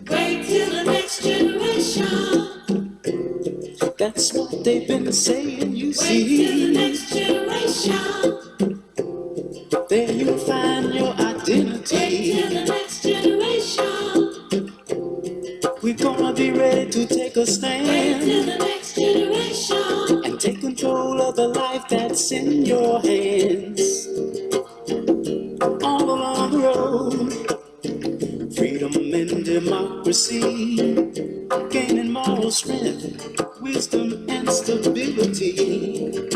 Wait till the next generation. That's what they've been saying, you Wait see. till the next generation. There you'll find your identity. Wait till the next generation. We're gonna be ready to take a Wait stand till the next generation. and take control of the life that's in your hands. All along the road, freedom and democracy, gaining moral strength, wisdom and stability.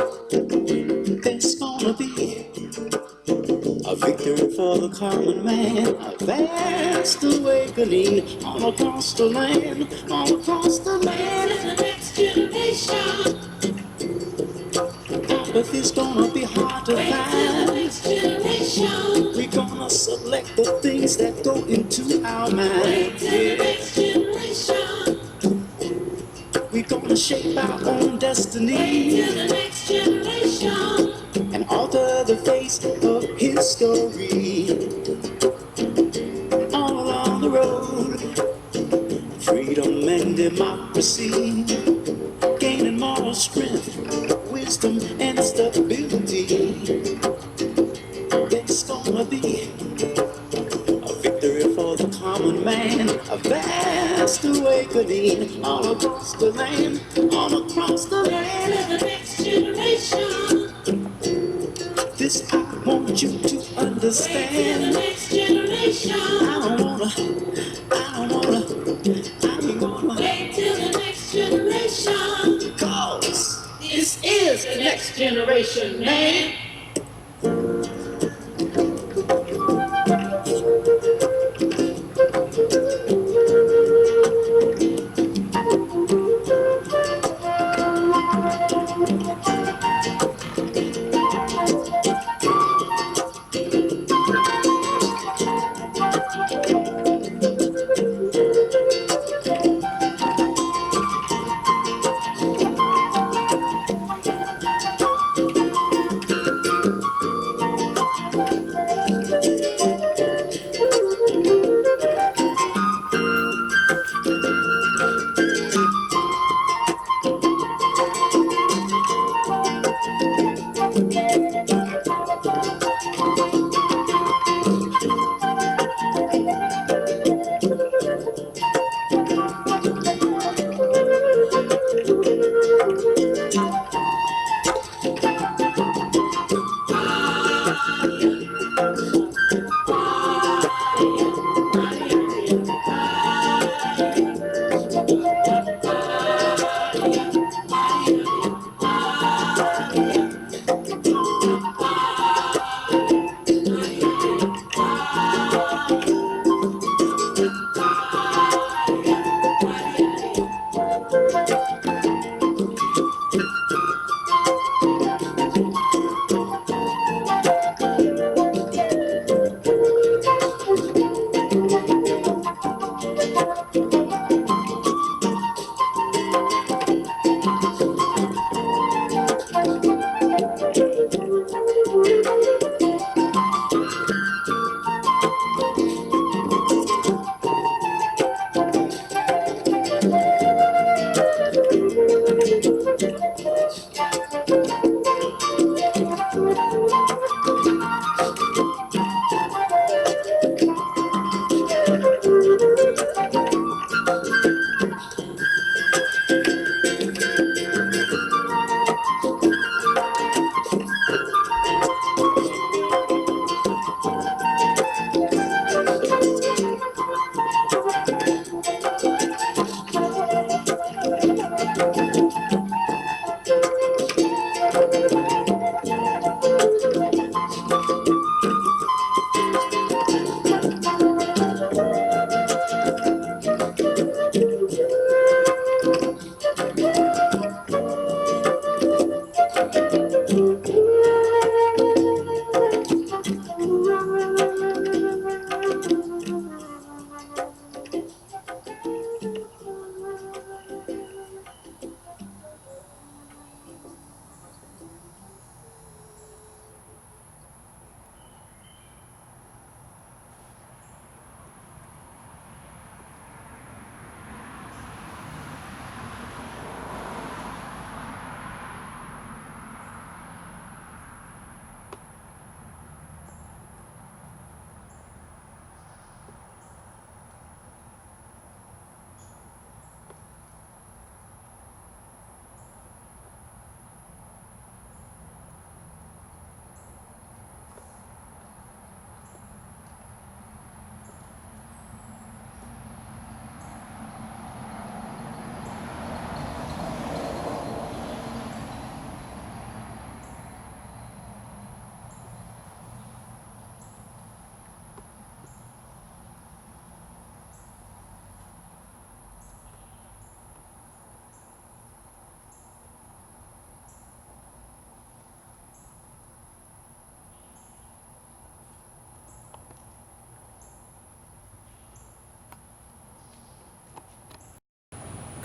There's gonna be a victory for the common man, a vast awakening all across the land, all across the land. Wait till the next generation. Apathy's gonna be hard to Wait till the find. next generation. We're gonna select the things that go into our Wait mind. till the next generation. We're gonna shape our own Wait destiny till the next generation. and alter the face of history. All along the road, freedom and democracy, gaining moral strength, wisdom and stability. There's gonna be a victory for the common man, a vast awakening all across the land, all across the Wait land. till the next generation. This I want you to Wait till the understand. next generation. I don't wanna, I ain't gonna, Wait till the next generation. cause This is the next generation, man.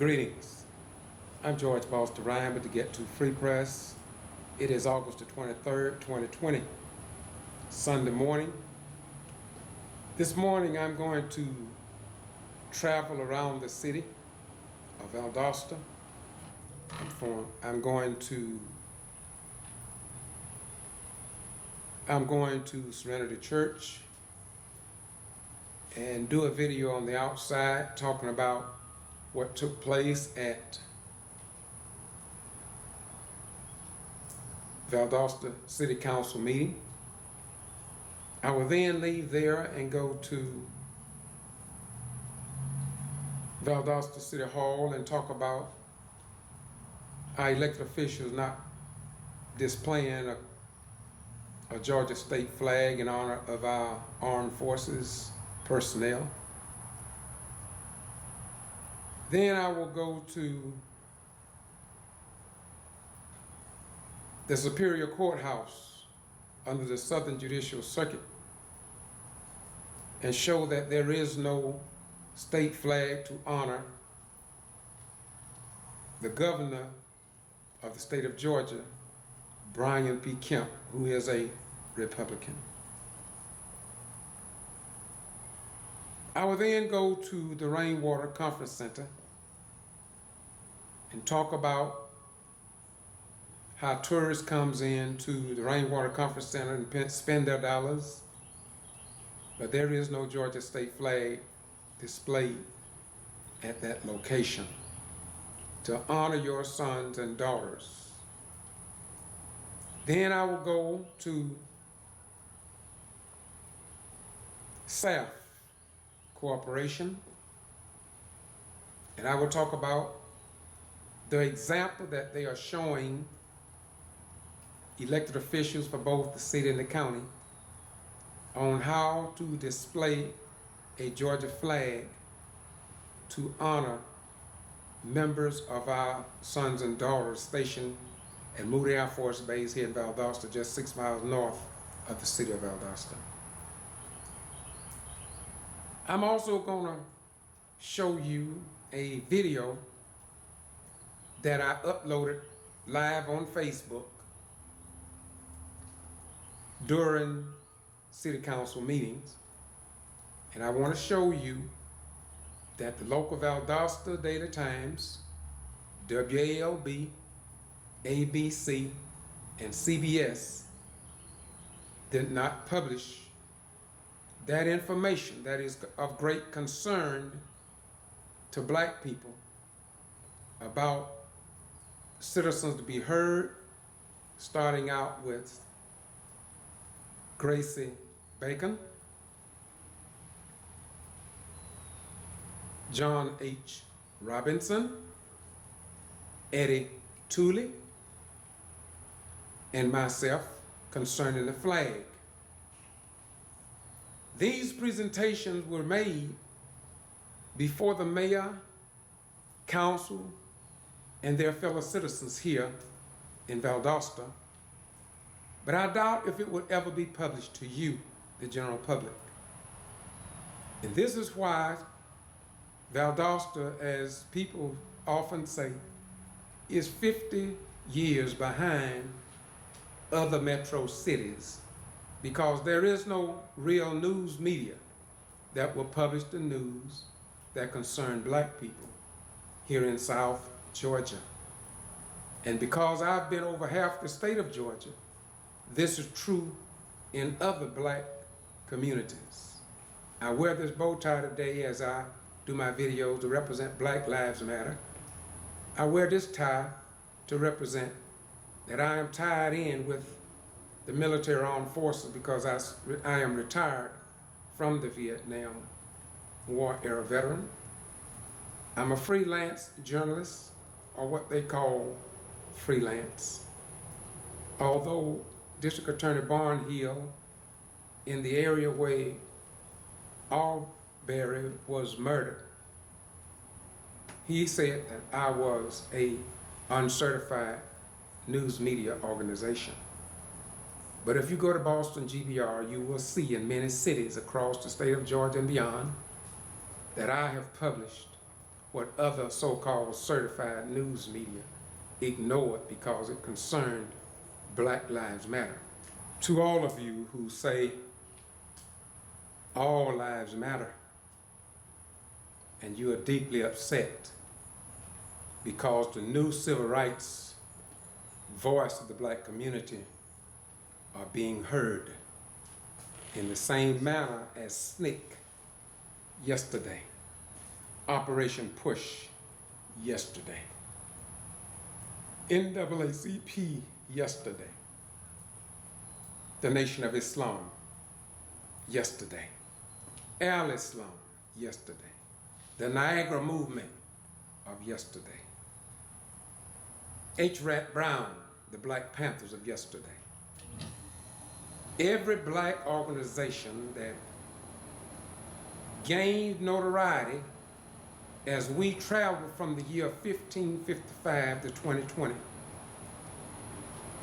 Greetings. I'm George Valdosta Ryan with the Get to Free Press. It is August the 23rd, 2020, Sunday morning. This morning I'm going to travel around the city of Valdosta. I'm going to Serenity Church and do a video on the outside talking about what took place at Valdosta City Council meeting. I will then leave there and go to Valdosta City Hall and talk about our elected officials not displaying a Georgia state flag in honor of our armed forces personnel. Then I will go to the Superior Courthouse under the Southern Judicial Circuit and show that there is no state flag to honor the governor of the state of Georgia, Brian P. Kemp, who is a Republican. I will then go to the Rainwater Conference Center and talk about how tourists comes in to the Rainwater Conference Center and spend their dollars, but there is no Georgia state flag displayed at that location to honor your sons and daughters. Then I will go to SAF Corporation and I will talk about the example that they are showing elected officials for both the city and the county on how to display a Georgia flag to honor members of our sons and daughters stationed at Moody Air Force Base here in Valdosta, just 6 miles north of the city of Valdosta. I'm also going to show you a video that I uploaded live on Facebook during city council meetings. And I want to show you that the local Valdosta Daily Times, WALB, ABC, and CBS did not publish that information that is of great concern to black people about citizens to be heard, starting out with Gracie Bacon, John H. Robinson, Eddie Tooley, and myself concerning the flag. These presentations were made before the mayor, council, and their fellow citizens here in Valdosta, but I doubt if it would ever be published to you, the general public. And this is why Valdosta, as people often say, is 50 years behind other metro cities, because there is no real news media that will publish the news that concern black people here in South Georgia. And because I've been over half the state of Georgia, this is true in other black communities. I wear this bow tie today as I do my videos to represent Black Lives Matter. I wear this tie to represent that I am tied in with the military armed forces because I am retired from the Vietnam War era veteran. I'm a freelance journalist, or what they call freelance. Although District Attorney Barnhill, in the area where Arbery was murdered, he said that I was a uncertified news media organization. But if you go to Boston G.B.R., you will see in many cities across the state of Georgia and beyond that I have published what other so-called certified news media ignored because it concerned Black Lives Matter. To all of you who say all lives matter, and you are deeply upset because the new civil rights voice of the Black community are being heard in the same manner as SNCC yesterday, Operation Push yesterday, NAACP yesterday, the Nation of Islam yesterday, Al-Islam yesterday, the Niagara Movement of yesterday, H. Rat Brown, the Black Panthers of yesterday. Every Black organization that gained notoriety as we traveled from the year 1555 to 2020.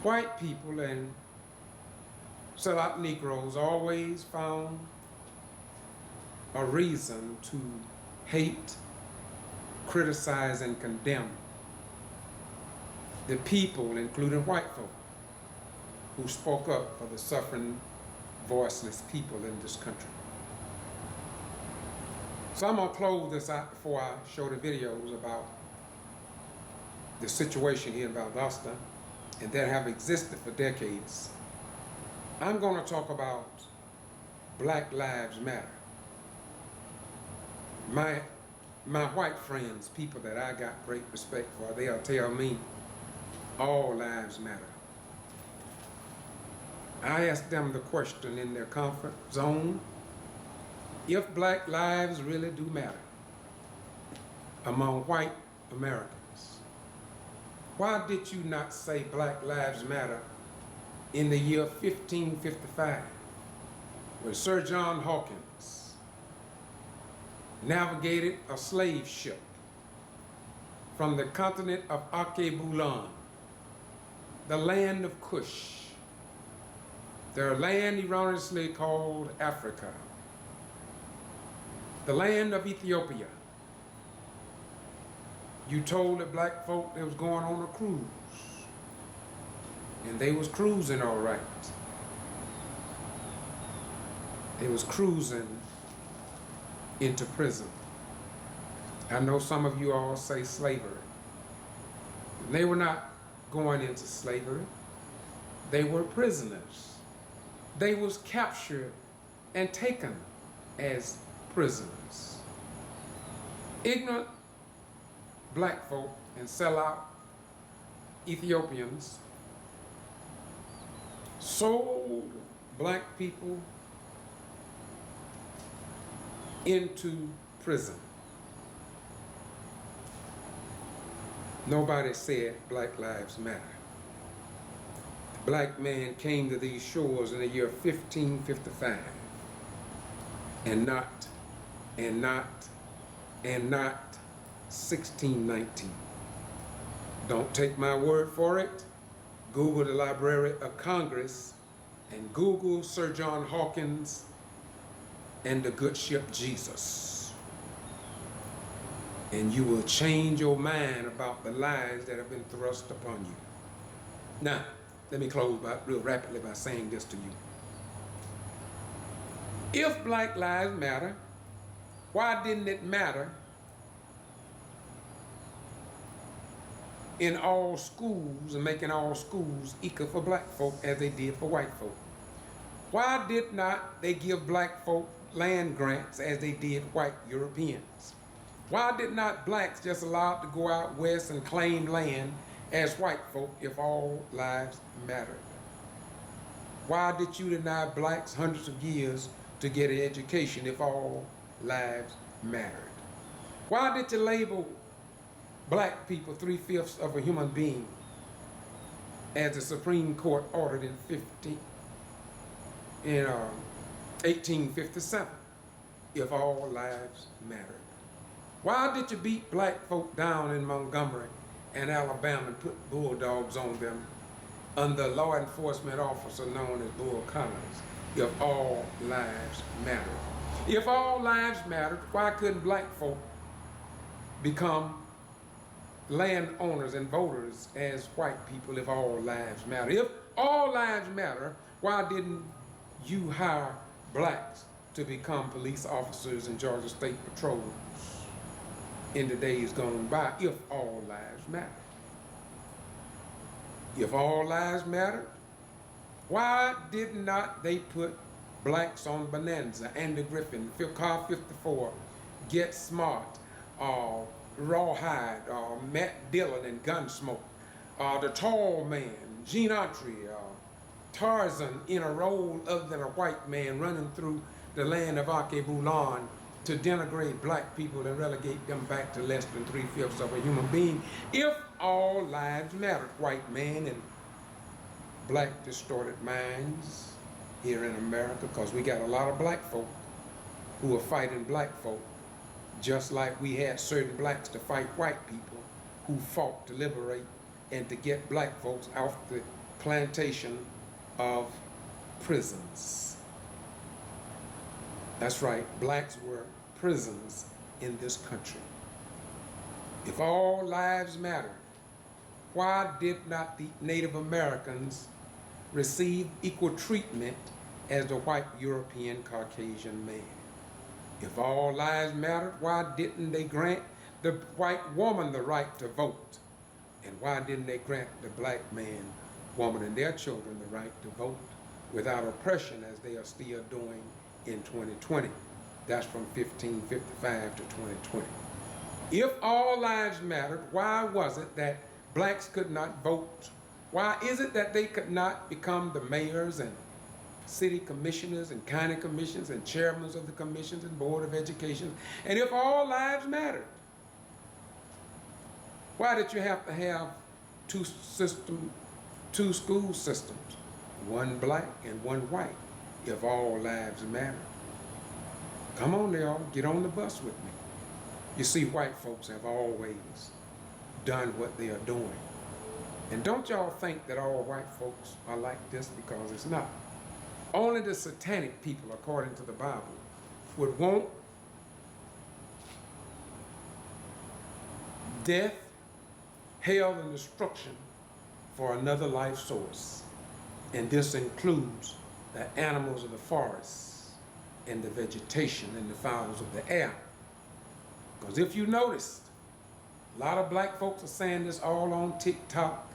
White people and sellout Negroes always found a reason to hate, criticize, and condemn the people, including white folk, who spoke up for the suffering, voiceless people in this country. So I'm gonna close this out before I show the videos about the situation here in Valdosta and that have existed for decades. I'm gonna talk about Black Lives Matter. My white friends, people that I got great respect for, they'll tell me all lives matter. I asked them the question in their comfort zone: if Black lives really do matter among white Americans, why did you not say Black Lives Matter in the year 1555, when Sir John Hawkins navigated a slave ship from the continent of Akebulan, the land of Kush, their land erroneously called Africa, the land of Ethiopia. You told the black folk they was going on a cruise, and they was cruising all right. They was cruising into prison. I know some of you all say slavery. They were not going into slavery. They were prisoners. They was captured and taken as prisoners. Ignorant black folk and sellout Ethiopians sold black people into prison. Nobody said Black Lives Matter. The black man came to these shores in the year 1555 and not 1619. Don't take my word for it. Google the Library of Congress and Google Sir John Hawkins and the good ship Jesus. And you will change your mind about the lies that have been thrust upon you. Now, let me close real rapidly by saying this to you. If Black Lives Matter, why didn't it matter in all schools and making all schools equal for black folk as they did for white folk? Why did not they give black folk land grants as they did white Europeans? Why did not blacks just allowed to go out west and claim land as white folk if all lives mattered? Why did you deny blacks hundreds of years to get an education if all lives mattered? Why did you label black people 3/5 of a human being as the Supreme Court ordered in 1857 if all lives mattered? Why did you beat black folk down in Montgomery and Alabama and put bulldogs on them under a law enforcement officer known as Bull Collins if all lives mattered? If all lives mattered, why couldn't black folk become landowners and voters as white people if all lives matter? If all lives matter, why didn't you hire blacks to become police officers in Georgia State Patrols in the days gone by if all lives matter? If all lives matter, why did not they put blacks on Bonanza, Andy Griffin, Car 54, Get Smart, Rawhide, Matt Dillon and Gunsmoke, the Tall Man, Gene Autry, Tarzan in a role other than a white man running through the land of Akebulon to denigrate black people and relegate them back to less than 3/5 of a human being. If all lives mattered, white man and black distorted minds here in America, because we got a lot of black folk who are fighting black folk, just like we had certain blacks to fight white people who fought to liberate and to get black folks off the plantation of prisons. That's right, blacks were prisons in this country. If all lives mattered, why did not the Native Americans receive equal treatment as the white European Caucasian man? If all lives mattered, why didn't they grant the white woman the right to vote? And why didn't they grant the black man, woman, and their children the right to vote without oppression as they are still doing in 2020? That's from 1555 to 2020. If all lives mattered, why was it that blacks could not vote? Why is it that they could not become the mayors and city commissioners and county commissions and chairmen of the commissions and board of education? And if all lives mattered, why did you have to have two school systems, one black and one white, if all lives matter? Come on, y'all, get on the bus with me. You see, white folks have always done what they are doing. And don't y'all think that all white folks are like this, because it's not. Only the satanic people, according to the Bible, would want death, hell, and destruction for another life source. And this includes the animals of the forest and the vegetation and the fowls of the air. Because if you noticed, a lot of black folks are saying this all on TikTok,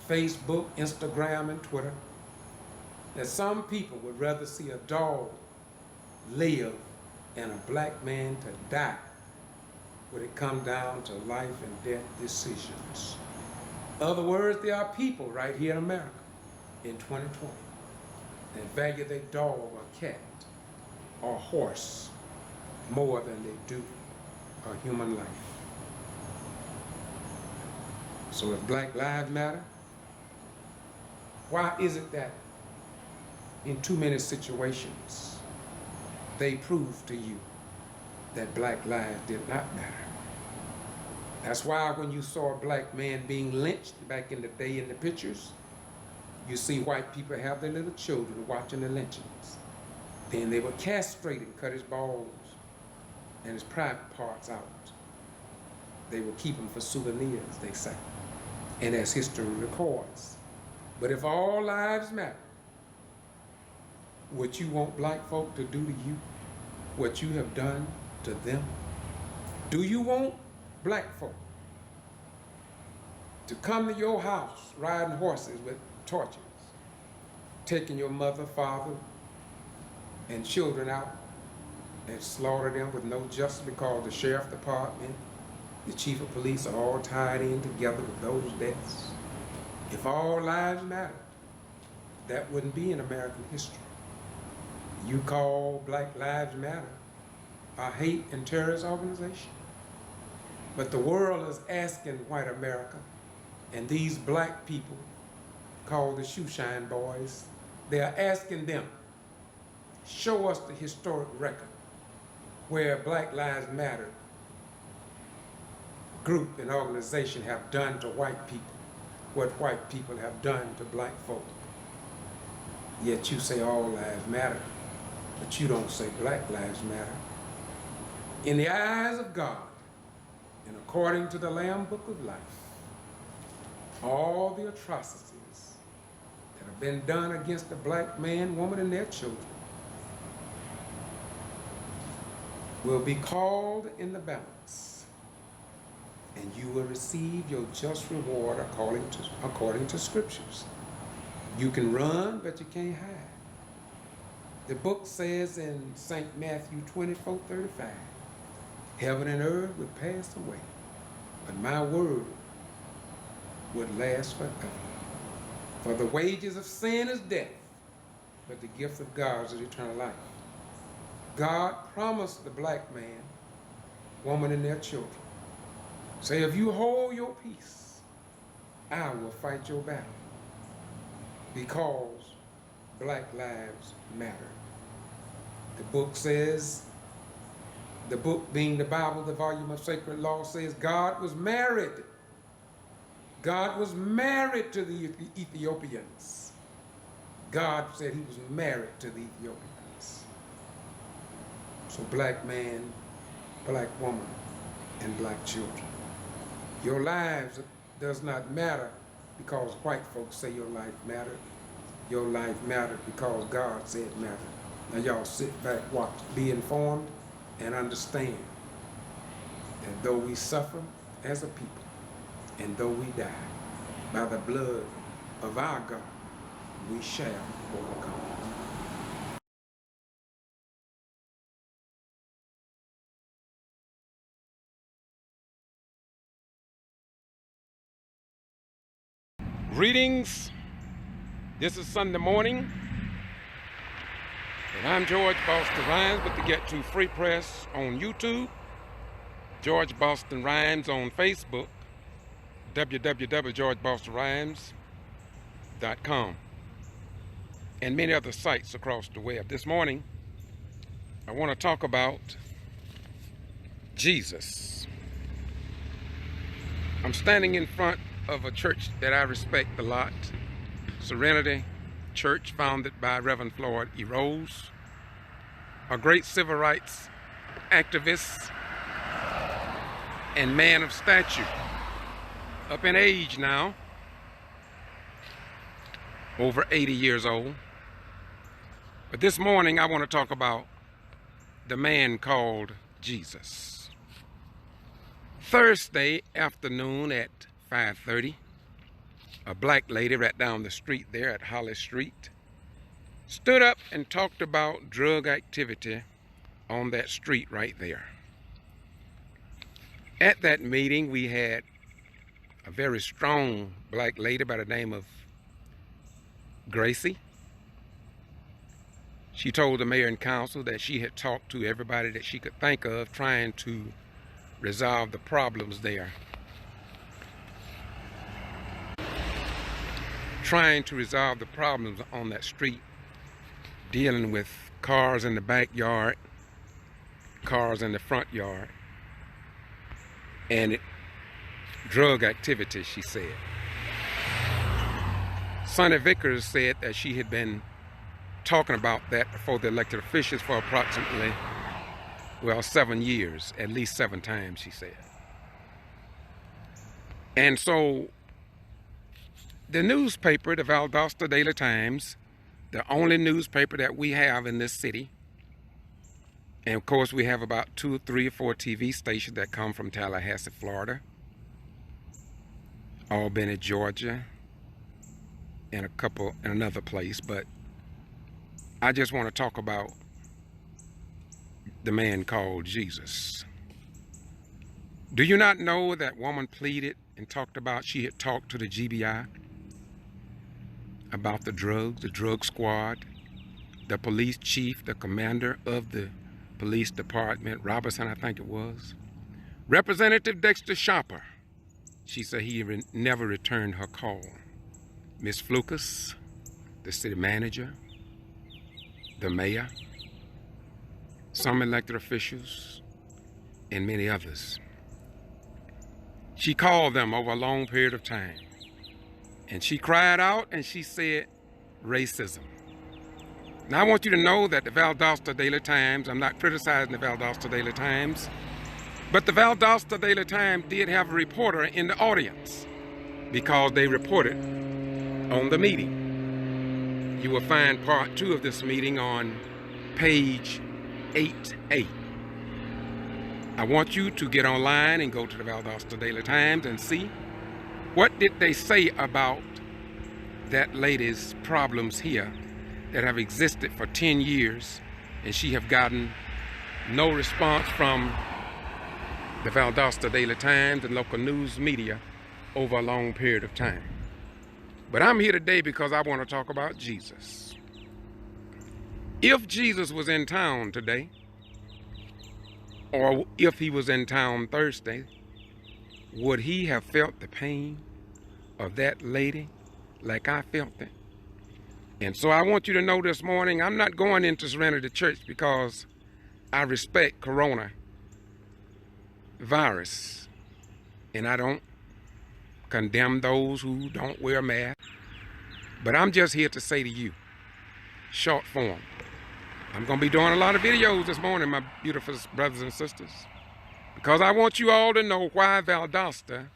Facebook, Instagram, and Twitter, that some people would rather see a dog live and a black man to die when it comes down to life and death decisions. In other words, there are people right here in America in 2020 that value their dog or cat or horse more than they do a human life. So if Black Lives Matter, why is it that in too many situations they prove to you that black lives did not matter? That's why when you saw a black man being lynched back in the day in the pictures, you see white people have their little children watching the lynchings. Then they would castrate him, cut his balls and his private parts out. They would keep them for souvenirs, they say, and as history records. But if all lives matter, what you want black folk to do to you, what you have done to them? Do you want black folk to come to your house riding horses with torches, taking your mother, father, and children out and slaughter them with no justice because the sheriff department, the chief of police are all tied in together with those deaths? If all lives matter, that wouldn't be in American history. You call Black Lives Matter a hate and terrorist organization. But the world is asking white America and these black people called the Shoeshine Boys, they are asking them, show us the historic record where Black Lives Matter group and organization have done to white people what white people have done to black folk. Yet you say all lives matter, but you don't say black lives matter. In the eyes of God, And according to the Lamb Book of Life, all the atrocities that have been done against the black man, woman, and their children will be called in the balance, and you will receive your just reward according to scriptures. You can run, but you can't hide. The book says in St. Matthew 24:35, heaven and earth will pass away, but my word would last forever. For the wages of sin is death, but the gift of God is eternal life. God promised the black man, woman, and their children, say, if you hold your peace, I will fight your battle, because black lives matter. The book says, the book being the Bible, the volume of sacred law, says God was married. God was married to the Ethiopians. God said he was married to the Ethiopians. So black man, black woman, and black children, your lives does not matter because white folks say your life mattered. Your life mattered because God said it mattered. Now y'all sit back, watch, be informed, and understand that though we suffer as a people, and though we die, by the blood of our God, we shall overcome. Greetings. This is Sunday morning, and I'm George Boston Rhymes with the Get To Free Press on YouTube, George Boston Rhymes on Facebook, www.georgebostonrhymes.com, and many other sites across the web. This morning, I want to talk about Jesus. I'm standing in front of a church that I respect a lot, Serenity Church, founded by Reverend Floyd E. Rose, a great civil rights activist and man of stature, up in age now, over 80 years old. But this morning I want to talk about the man called Jesus. Thursday afternoon at 5:30, a black lady right down the street there at Holly Street stood up and talked about drug activity on that street right there. At that meeting, we had a very strong black lady by the name of Gracie. She told the mayor and council that she had talked to everybody that she could think of trying to resolve the problems there. Trying to resolve the problems on that street, dealing with cars in the backyard, cars in the front yard, and drug activity, she said. Sonny Vickers said that she had been talking about that before the elected officials for approximately, 7 years, at least 7 times, she said. And so the newspaper, the Valdosta Daily Times, the only newspaper that we have in this city, and of course we have about 2, 3, or 4 TV stations that come from Tallahassee, Florida, Albany, Georgia, and a couple in another place, but I just want to talk about the man called Jesus. Do you not know that woman pleaded and talked about, she had talked to the G.B.R. about the drug squad, the police chief, the commander of the police department, Robertson, I think it was, Representative Dexter Shopper. She said he never returned her call. Miss Flukas, the city manager, the mayor, some elected officials, and many others. She called them over a long period of time, and she cried out and she said, racism. Now I want you to know that the Valdosta Daily Times, I'm not criticizing the Valdosta Daily Times, But the Valdosta Daily Times did have a reporter in the audience because they reported on the meeting. You will find part 2 of this meeting on page 8A. I want you to get online and go to the Valdosta Daily Times and see what did they say about that lady's problems here that have existed for 10 years, and she have gotten no response from the Valdosta Daily Times and local news media over a long period of time. But I'm here today because I want to talk about Jesus. If Jesus was in town today, or if he was in town Thursday, would he have felt the pain of that lady like I felt it? And so I want you to know this morning, I'm not going into Serenity Church because I respect coronavirus, and I don't condemn those who don't wear masks. But I'm just here to say to you, short form, I'm going to be doing a lot of videos this morning, my beautiful brothers and sisters, because I want you all to know why Valdosta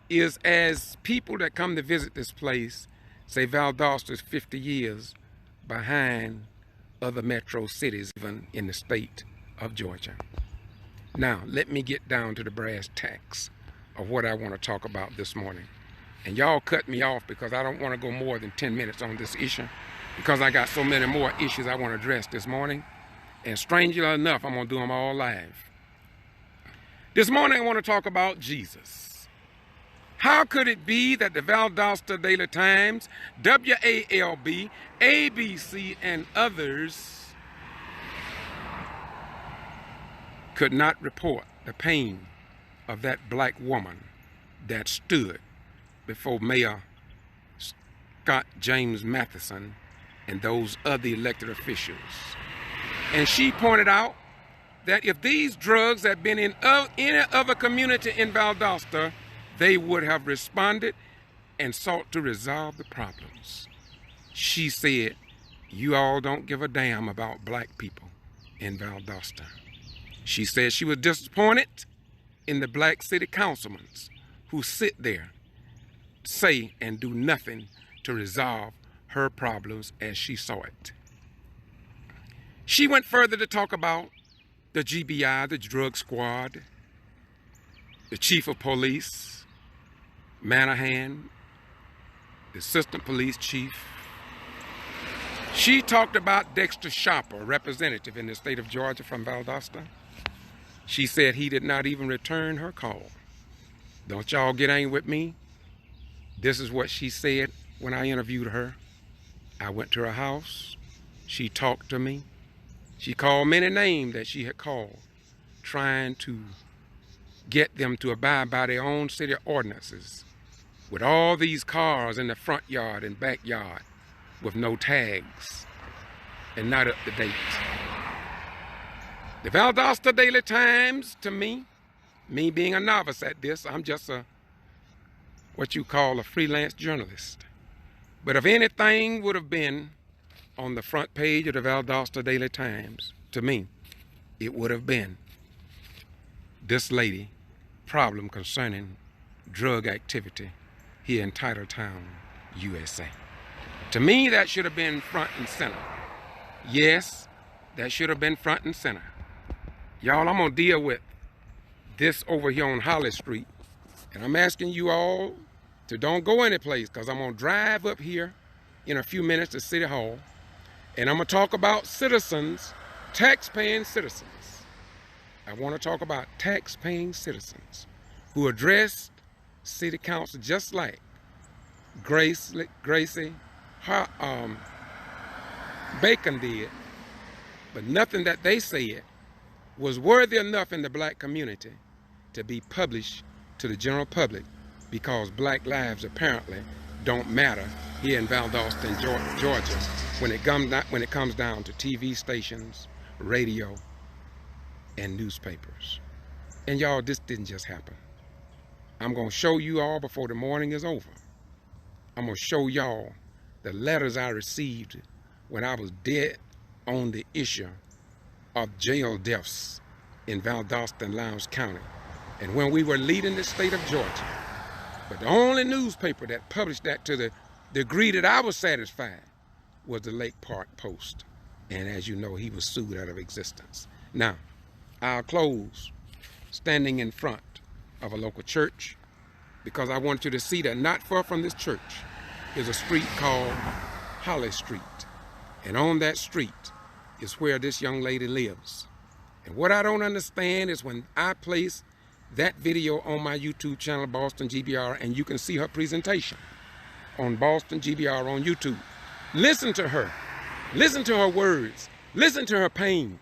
is, as people that come to visit this place say, Valdosta is 50 years behind other metro cities, even in the state of Georgia. Now, let me get down to the brass tacks of what I want to talk about this morning. And y'all cut me off because I don't want to go more than 10 minutes on this issue, because I got so many more issues I want to address this morning. And strangely enough, I'm going to do them all live. This morning, I want to talk about Jesus. How could it be that the Valdosta Daily Times, WALB, ABC, and others could not report the pain of that black woman that stood before Mayor Scott James Matheson and those other elected officials? And she pointed out that if these drugs had been in any other community in Valdosta, they would have responded and sought to resolve the problems. She said, you all don't give a damn about black people in Valdosta. She said she was disappointed in the black city councilmen who sit there, say and do nothing to resolve her problems as she saw it. She went further to talk about the G.B.R, the drug squad, the chief of police, Manahan, the assistant police chief. She talked about Dexter Sharper, a representative in the state of Georgia from Valdosta. She said he did not even return her call. Don't y'all get angry with me. This is what she said when I interviewed her. I went to her house. She talked to me. She called many names that she had called, trying to get them to abide by their own city ordinances, with all these cars in the front yard and backyard with no tags and not up to date. The Valdosta Daily Times, to me being a novice at this, I'm just what you call a freelance journalist. But if anything would have been on the front page of the Valdosta Daily Times, to me, it would have been this lady problem concerning drug activity here in Titletown, USA. To me, that should have been front and center. Yes, that should have been front and center. Y'all, I'm gonna deal with this over here on Holly Street, and I'm asking you all to don't go any place, because I'm gonna drive up here in a few minutes to City Hall, and I'm gonna talk about citizens, tax-paying citizens. I want to talk about tax-paying citizens who addressed city council just like Gracie Bacon did, but nothing that they said was worthy enough in the black community to be published to the general public, because black lives apparently don't matter here in Valdosta and Georgia when it comes down to TV stations, radio, and newspapers. And y'all, this didn't just happen. I'm gonna show you all before the morning is over. I'm gonna show y'all the letters I received when I was dead on the issue of jail deaths in Valdosta and Lowndes County, and when we were leading the state of Georgia. But the only newspaper that published that to the degree that I was satisfied was the Lake Park Post. And as you know, he was sued out of existence. Now, I'll close standing in front of a local church, because I want you to see that not far from this church is a street called Holly Street. And on that street is where this young lady lives. And what I don't understand is when I place that video on my YouTube channel, Boston G.B.R., and you can see her presentation on Boston G.B.R. on YouTube. Listen to her. Listen to her words. Listen to her pain.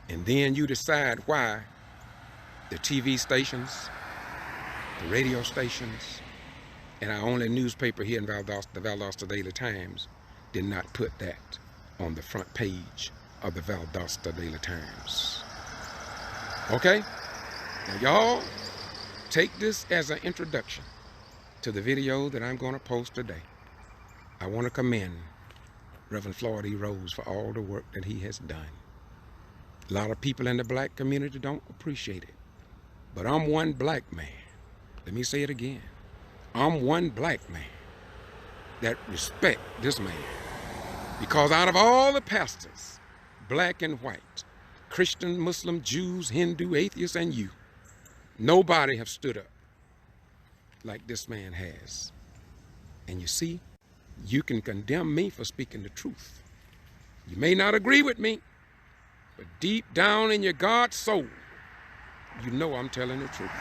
And then you decide why the TV stations, the radio stations, and our only newspaper here in Valdosta, the Valdosta Daily Times, did not put that on the front page of the Valdosta Daily Times. Okay? Now y'all, take this as an introduction to the video that I'm going to post today. I want to commend Reverend Floyd E. Rose for all the work that he has done. A lot of people in the black community don't appreciate it. But I'm one black man. Let me say it again. I'm one black man that respect this man. Because out of all the pastors, black and white, Christian, Muslim, Jews, Hindu, atheists, and you, nobody have stood up like this man has. And you see, you can condemn me for speaking the truth. You may not agree with me, but deep down in your God's soul, you know I'm telling the truth.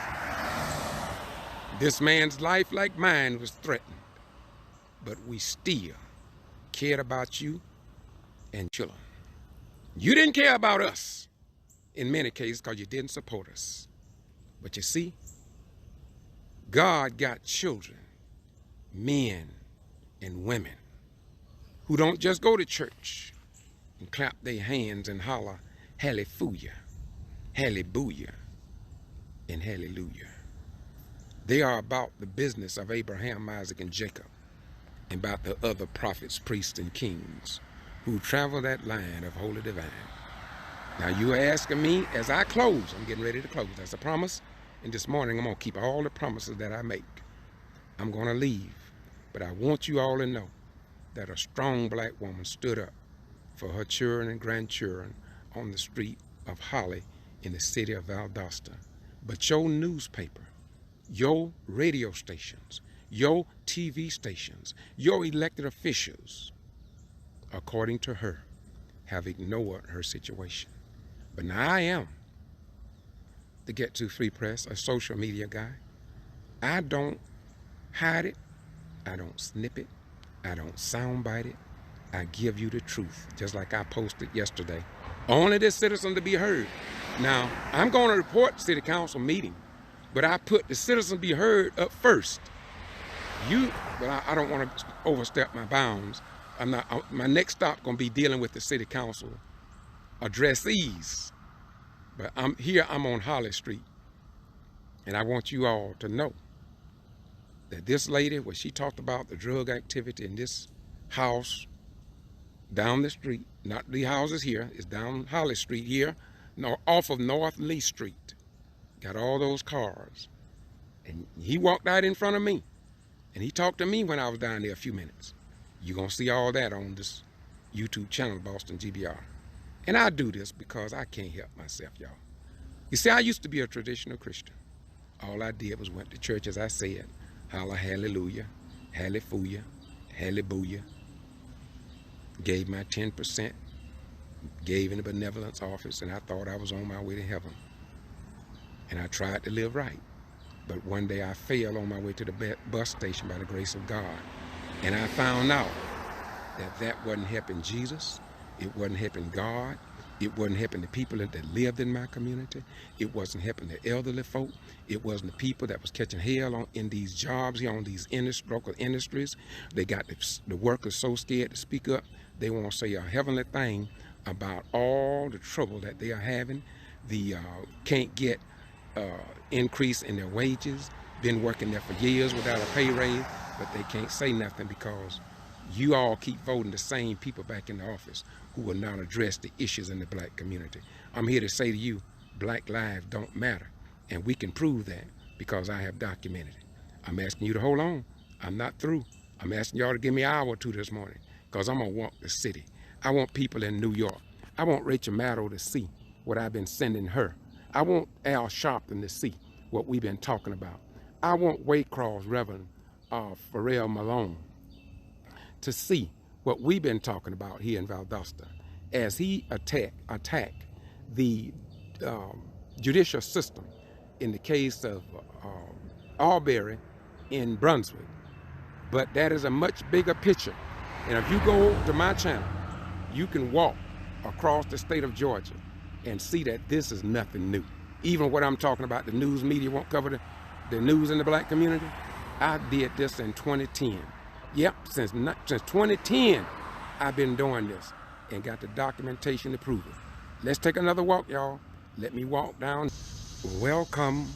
This man's life, like mine, was threatened, but we still cared about you and children. You didn't care about us in many cases because you didn't support us. But you see, God got children, men and women, who don't just go to church and clap their hands and holler, hallelujah, hallelujah, and hallelujah. They are about the business of Abraham, Isaac, and Jacob, and about the other prophets, priests, and kings who travel that line of holy divine. Now you are asking me as I close, I'm getting ready to close, that's a promise, and this morning I'm going to keep all the promises that I make. I'm going to leave, but I want you all to know that a strong black woman stood up for her children and grandchildren on the street of Holly in the city of Valdosta. But your newspaper, your radio stations, your TV stations, your elected officials, according to her, have ignored her situation. But now I am the Get to Free Press, a social media guy. I don't hide it, I don't snip it, I don't soundbite it. I give you the truth, just like I posted yesterday. Only the citizen to be heard. Now, I'm going to report city council meeting, but I put the citizen be heard up first. But I don't want to overstep my bounds. My next stop going to be dealing with the city council addressees. But I'm on Holly Street. And I want you all to know that this lady, when she talked about the drug activity in this house down the street, not the houses here, it's down Holly Street here, off of North Lee Street. Got all those cars. And he walked out in front of me. And he talked to me when I was down there a few minutes. You're going to see all that on this YouTube channel, Boston G.B.R. And I do this because I can't help myself, y'all. You see, I used to be a traditional Christian. All I did was went to church, as I said, holler hallelujah, hallelujah, hallelujah. Gave my 10%, gave in the benevolence office, and I thought I was on my way to heaven. And I tried to live right. But one day I fell on my way to the bus station by the grace of God. And I found out that that wasn't helping Jesus. It wasn't helping God. It wasn't helping the people that lived in my community. It wasn't helping the elderly folk. It wasn't the people that was catching hell in these jobs here, on these local industries. They got the workers so scared to speak up. They won't say a heavenly thing about all the trouble that they are having. Can't get increase in their wages, been working there for years without a pay raise, but they can't say nothing because you all keep voting the same people back in the office who will not address the issues in the black community. I'm here to say to you, black lives don't matter. And we can prove that because I have documented it. I'm asking you to hold on. I'm not through. I'm asking y'all to give me an hour or two this morning because I'm going to walk the city. I want people in New York. I want Rachel Maddow to see what I've been sending her. I want Al Sharpton to see what we've been talking about. I want Waycross Reverend Pharrell Malone to see what we've been talking about here in Valdosta as he attack the judicial system in the case of Arbery in Brunswick. But that is a much bigger picture. And if you go to my channel, you can walk across the state of Georgia and see that this is nothing new. Even what I'm talking about, the news media won't cover the news in the black community. I did this in 2010. Yep, since 2010, I've been doing this and got the documentation to prove it. Let's take another walk, y'all. Let me walk down. Welcome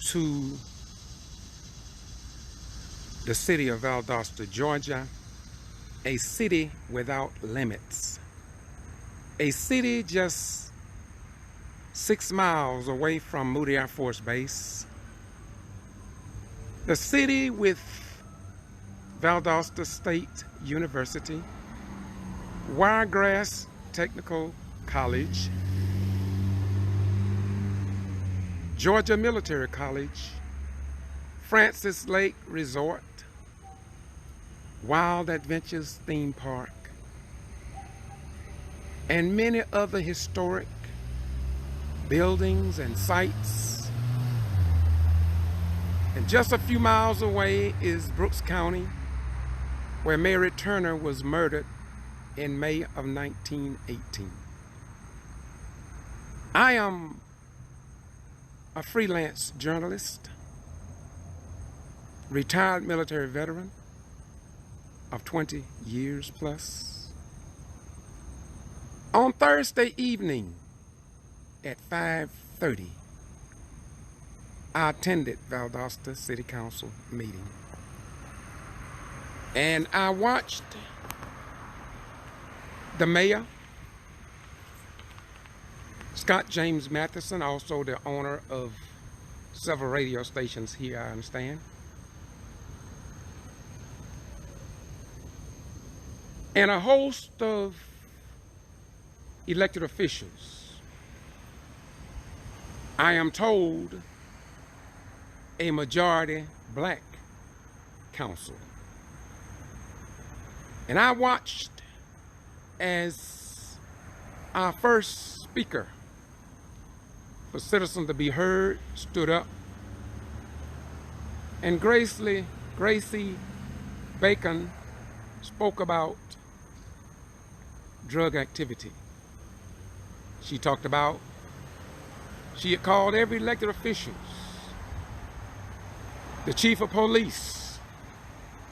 to the city of Valdosta, Georgia, a city without limits. A city just 6 miles away from Moody Air Force Base. The city with Valdosta State University, Wiregrass Technical College, Georgia Military College, Francis Lake Resort, Wild Adventures Theme Park, and many other historic buildings and sites. And just a few miles away is Brooks County, where Mary Turner was murdered in May of 1918. I am a freelance journalist, retired military veteran of 20 years plus. On Thursday evening at 5:30, I attended Valdosta City Council meeting. And I watched the mayor, Scott James Matheson, also the owner of several radio stations here, I understand, and a host of elected officials. I am told a majority black council. And I watched as our first speaker for citizens to be heard stood up, and Gracie Bacon spoke about drug activity. She talked about, she had called every elected official, the chief of police,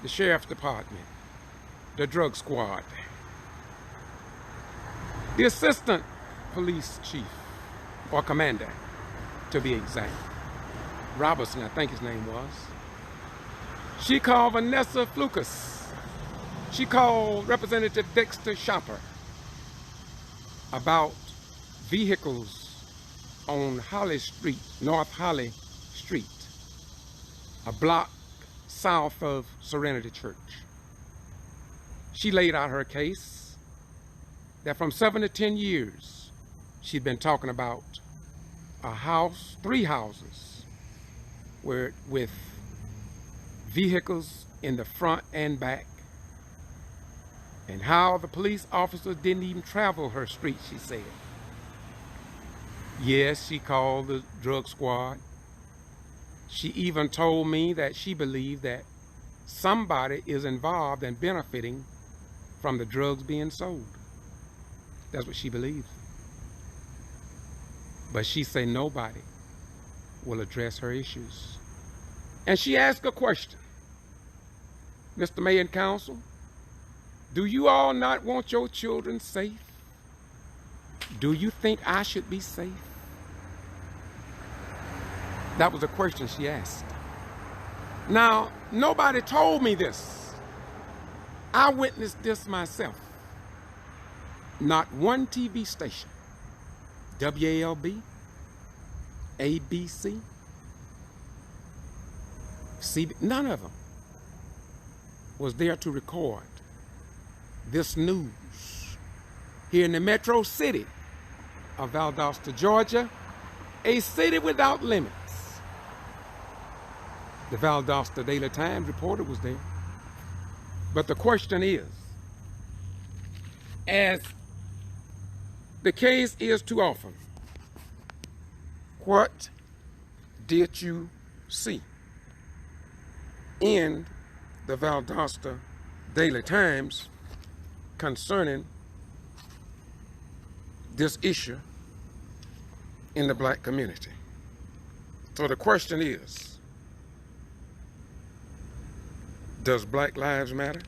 the sheriff's department, the drug squad, the assistant police chief, or commander, to be exact, Robertson, I think his name was. She called Vanessa Flukas. She called Representative Dexter Shopper about vehicles on Holly Street, North Holly Street, a block south of Serenity Church. She laid out her case that from 7 to 10 years, she'd been talking about a house, 3 houses, with vehicles in the front and back, and how the police officers didn't even travel her street, she said. Yes, she called the drug squad. She even told me that she believed that somebody is involved and benefiting from the drugs being sold. That's what she believes. But she said nobody will address her issues. And she asked a question. Mr. Mayor and Council, do you all not want your children safe? Do you think I should be safe? That was a question she asked. Now, nobody told me this. I witnessed this myself. Not one TV station, WALB, ABC, CB, none of them was there to record this news here in the metro city of Valdosta, Georgia, a city without limits. The Valdosta Daily Times reporter was there. But the question is, as the case is too often, what did you see in the Valdosta Daily Times concerning this issue in the black community? So the question is, does Black Lives Matter?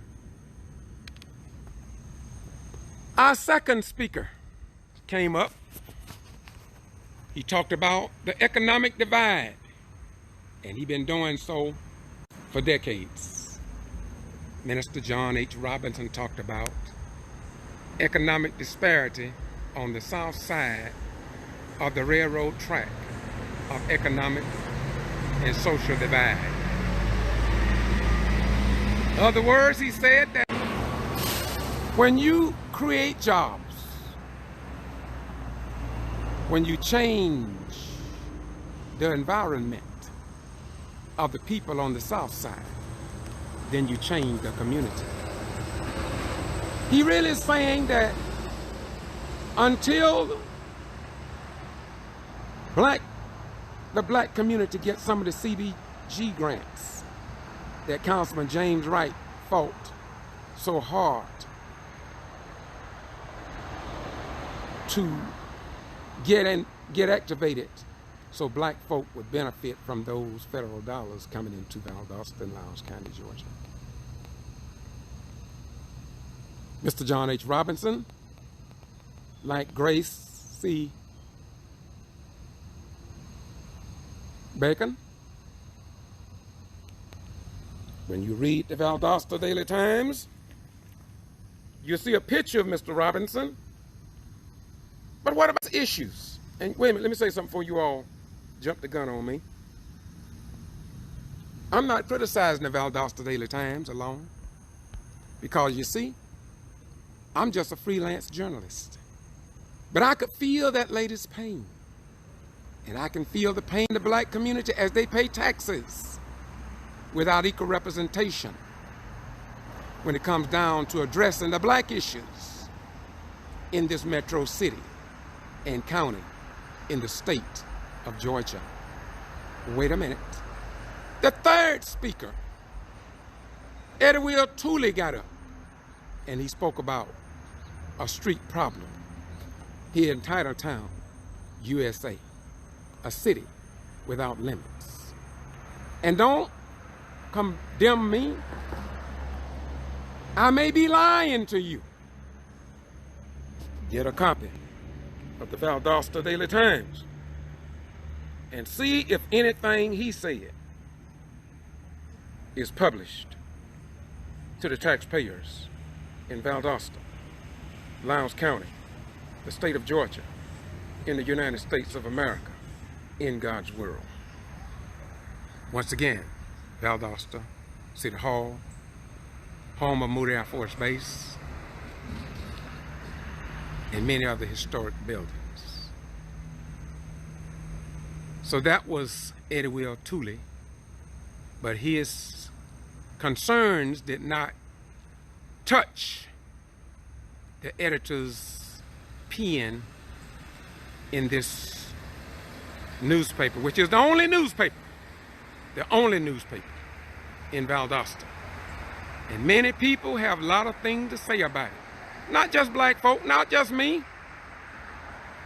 Our second speaker came up. He talked about the economic divide, and he's been doing so for decades. Minister John H. Robinson talked about economic disparity on the south side of the railroad track of economic and social divide. In other words, he said that when you create jobs, when you change the environment of the people on the south side, then you change the community. He really is saying that until the black community gets some of the CDG grants that Councilman James Wright fought so hard to get activated, so black folk would benefit from those federal dollars coming into Valdosta and Lowndes County, Georgia. Mr. John H. Robinson, like Grace C. Bacon, when you read the Valdosta Daily Times, you see a picture of Mr. Robinson. But what about issues? And wait a minute, let me say something before you all jump the gun on me. I'm not criticizing the Valdosta Daily Times alone, because you see, I'm just a freelance journalist. But I could feel that lady's pain. And I can feel the pain of the black community as they pay taxes without equal representation when it comes down to addressing the black issues in this metro city and county in the state of Georgia. Wait a minute. The third speaker, Edward Tooley, got up and he spoke about a street problem here in Titletown, USA, a city without limits. And don't condemn me. I may be lying to you. Get a copy of the Valdosta Daily Times and see if anything he said is published to the taxpayers in Valdosta, Lowndes County, the state of Georgia, in the United States of America, in God's world. Once again, Valdosta City Hall, home of Moody Air Force Base, and many other historic buildings. So that was Eddie Will Tooley, but his concerns did not touch the editor's pen in this newspaper, which is the only newspaper in Valdosta. And many people have a lot of things to say about it. Not just black folk, not just me.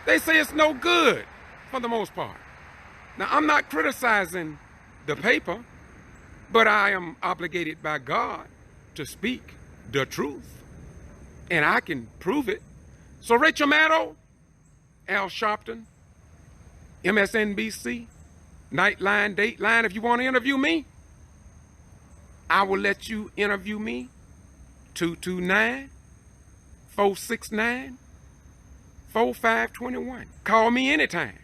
They say it's no good for the most part. Now, I'm not criticizing the paper, but I am obligated by God to speak the truth. And I can prove it. So Rachel Maddow, Al Sharpton, MSNBC, Nightline, Dateline, if you want to interview me, I will let you interview me 229-469-4521. Call me anytime,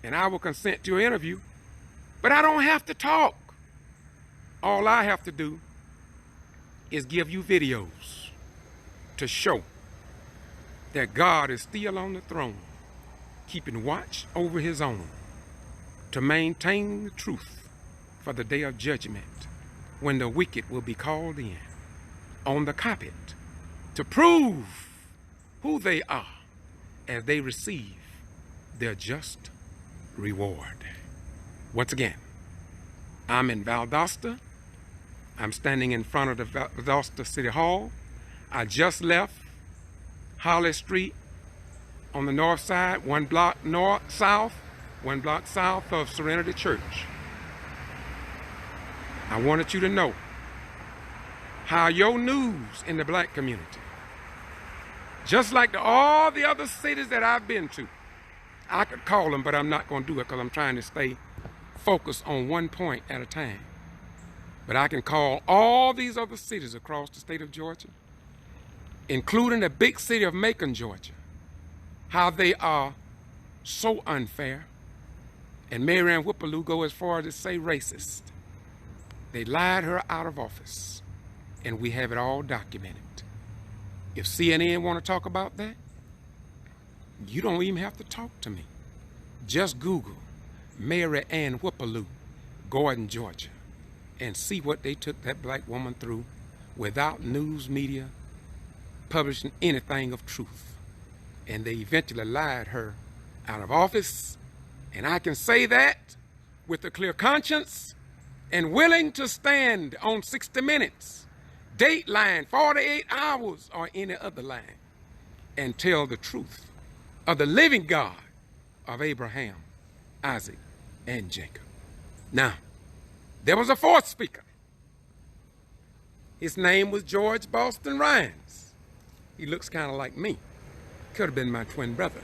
and I will consent to your interview. But I don't have to talk. All I have to do is give you videos to show that God is still on the throne, keeping watch over his own, to maintain the truth for the day of judgment, when the wicked will be called in on the carpet to prove who they are as they receive their just reward. Once again, I'm in Valdosta. I'm standing in front of the Valdosta City Hall. I just left Holly Street on the north side, one block south of Serenity Church. I wanted you to know how your news in the black community, just like all the other cities that I've been to, I could call them, but I'm not going to do it because I'm trying to stay focused on one point at a time. But I can call all these other cities across the state of Georgia, including the big city of Macon, Georgia, how they are so unfair. And Mary Ann Whipperloo go as far as to say racist. They lied her out of office, and we have it all documented. If CNN want to talk about that, you don't even have to talk to me. Just Google Mary Ann Whipperloo, Gordon, Georgia, and see what they took that black woman through without news media publishing anything of truth. And they eventually lied her out of office. And I can say that with a clear conscience and willing to stand on 60 Minutes, Dateline, 48 Hours, or any other line, and tell the truth of the living God of Abraham, Isaac, and Jacob. Now, there was a fourth speaker. His name was George Boston Rhymes. He looks kind of like me. Could have been my twin brother.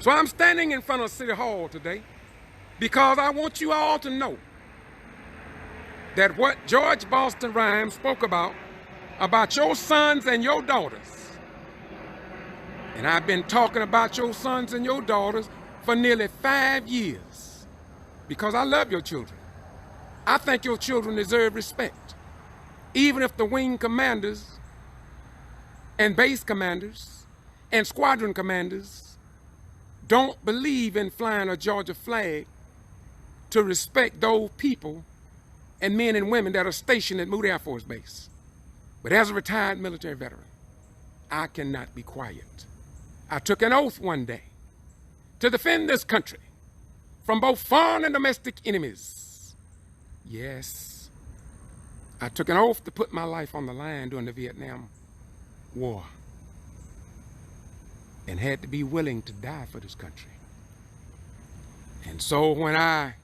So I'm standing in front of City Hall today because I want you all to know that what George Boston Rhymes spoke about your sons and your daughters, and I've been talking about your sons and your daughters for nearly 5 years because I love your children. I think your children deserve respect, even if the wing commanders and base commanders and squadron commanders don't believe in flying a Georgia flag to respect those people and men and women that are stationed at Moot Air Force Base. But as a retired military veteran, I cannot be quiet. I took an oath one day to defend this country from both foreign and domestic enemies. Yes, I took an oath to put my life on the line during the Vietnam War and had to be willing to die for this country. And so when I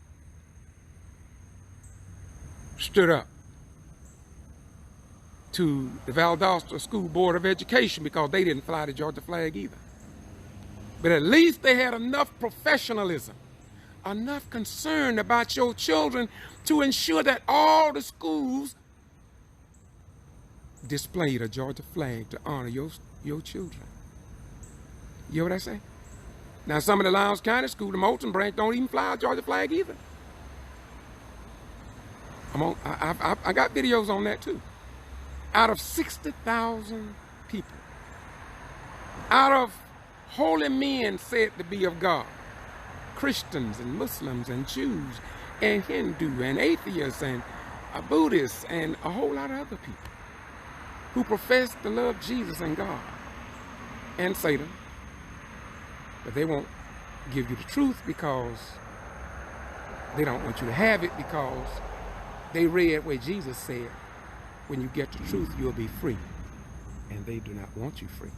stood up to the Valdosta School Board of Education, because they didn't fly the Georgia flag either, but at least they had enough professionalism, enough concern about your children to ensure that all the schools displayed a Georgia flag to honor your children. You hear what I say? Now, some of the Lowndes County schools, the Moulton branch, don't even fly a Georgia flag either. I got videos on that too. Out of 60,000 people, out of holy men said to be of God, Christians and Muslims and Jews and Hindu and atheists and Buddhists and a whole lot of other people who profess to love Jesus and God and Satan, but they won't give you the truth because they don't want you to have it, because they read where Jesus said, when you get the truth, you'll be free. And they do not want you free.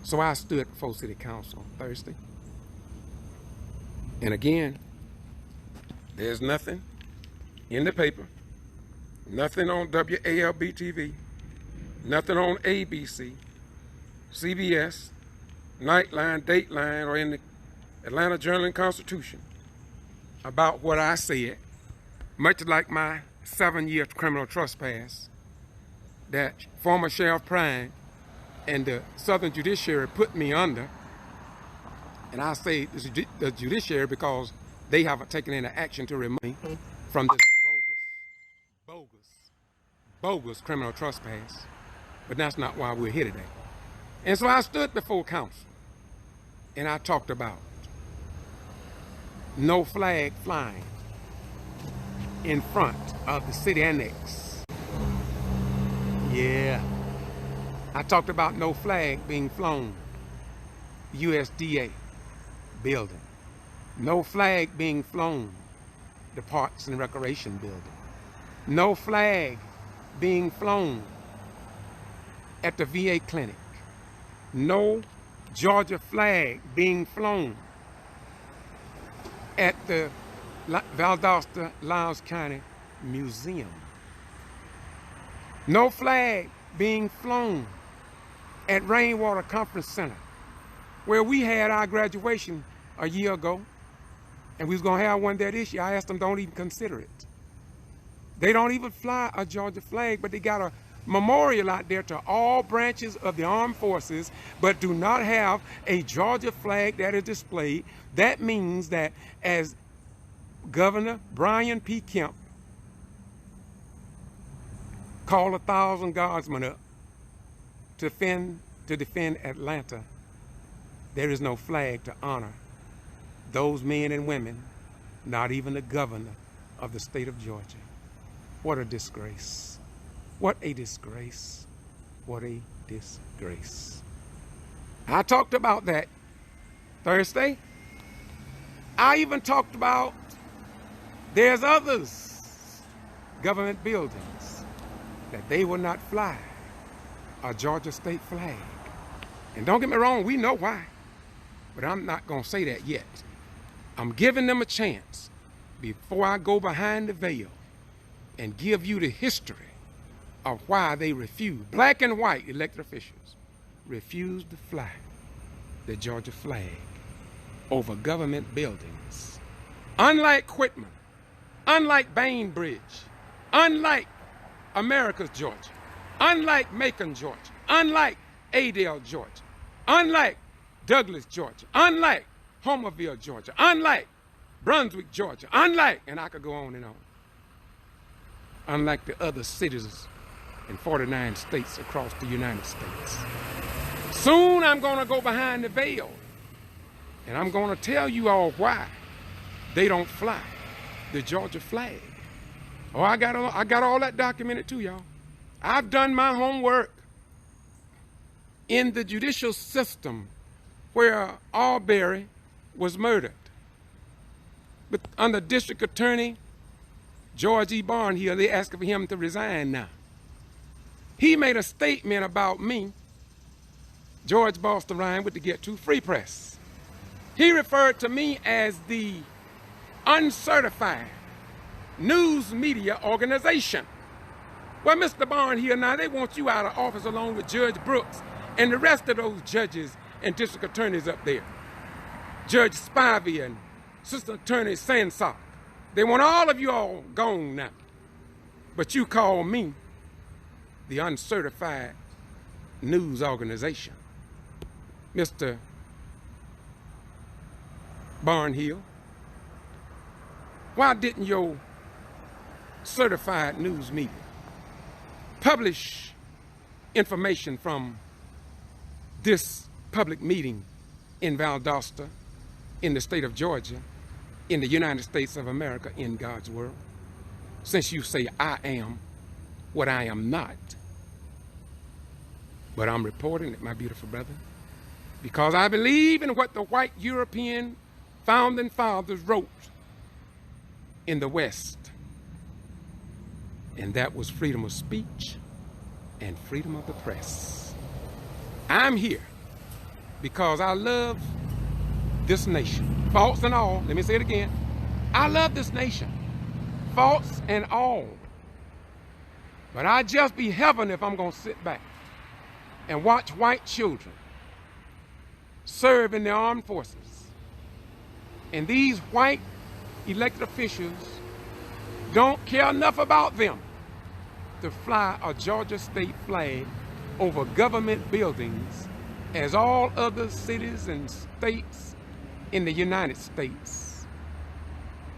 So I stood before City Council on Thursday. And again, there's nothing in the paper, nothing on WALB TV, nothing on ABC, CBS, Nightline, Dateline, or in the Atlanta Journal and Constitution about what I said, much like my 7-year criminal trespass that former Sheriff Prime and the Southern Judiciary put me under. And I say the judiciary because they haven't taken any action to remove me from this bogus criminal trespass. But that's not why we're here today. And so I stood before council and I talked about no flag flying in front of the city annex. Yeah. I talked about no flag being flown, USDA building. No flag being flown, the Parks and Recreation building. No flag being flown at the VA clinic. No Georgia flag being flown at the Valdosta Loudoun County Museum. No flag being flown at Rainwater Conference Center, where we had our graduation a year ago, and we was gonna have one there this year. I asked them, don't even consider it. They don't even fly a Georgia flag, but they got a memorial out there to all branches of the armed forces, but do not have a Georgia flag that is displayed. That means that as Governor Brian P. Kemp called 1,000 guardsmen up to defend Atlanta, there is no flag to honor those men and women, not even the governor of the state of Georgia. What a disgrace. What a disgrace. What a disgrace. I talked about that Thursday. I even talked about there's others, government buildings, that they will not fly a Georgia state flag. And don't get me wrong, we know why. But I'm not going to say that yet. I'm giving them a chance before I go behind the veil and give you the history of why they refused. Black and white elected officials refused to fly the Georgia flag over government buildings. Unlike Whitman, unlike Bainbridge, unlike Americus, Georgia, unlike Macon, Georgia, unlike Adel, Georgia, unlike Douglas, Georgia, unlike Homerville, Georgia, unlike Brunswick, Georgia, unlike, and I could go on and on, unlike the other cities in 49 states across the United States. Soon I'm going to go behind the veil and I'm going to tell you all why they don't fly the Georgia flag. Oh, I got all that documented too, y'all. I've done my homework in the judicial system where Arbery was murdered. But under District Attorney George G.B.R. here, they asking for him to resign now. He made a statement about me, George Boston Ryan with the Get To Free Press. He referred to me as the uncertified news media organization. Well, Mr. Barn here now, they want you out of office along with Judge Brooks and the rest of those judges and district attorneys up there. Judge Spivey and Assistant Attorney Sansock. They want all of you all gone now. But you call me the uncertified news organization. Mr. Barnhill, why didn't your certified news media publish information from this public meeting in Valdosta, in the state of Georgia, in the United States of America, in God's world, since you say I am what I am not? But I'm reporting it, my beautiful brother, because I believe in what the white European founding fathers wrote in the West, and that was freedom of speech and freedom of the press. I'm here because I love this nation, faults and all. Let me say it again. I love this nation, faults and all. But I'd just be heaven if I'm going to sit back and watch white children serve in the armed forces. And these white elected officials don't care enough about them to fly a Georgia state flag over government buildings as all other cities and states in the United States.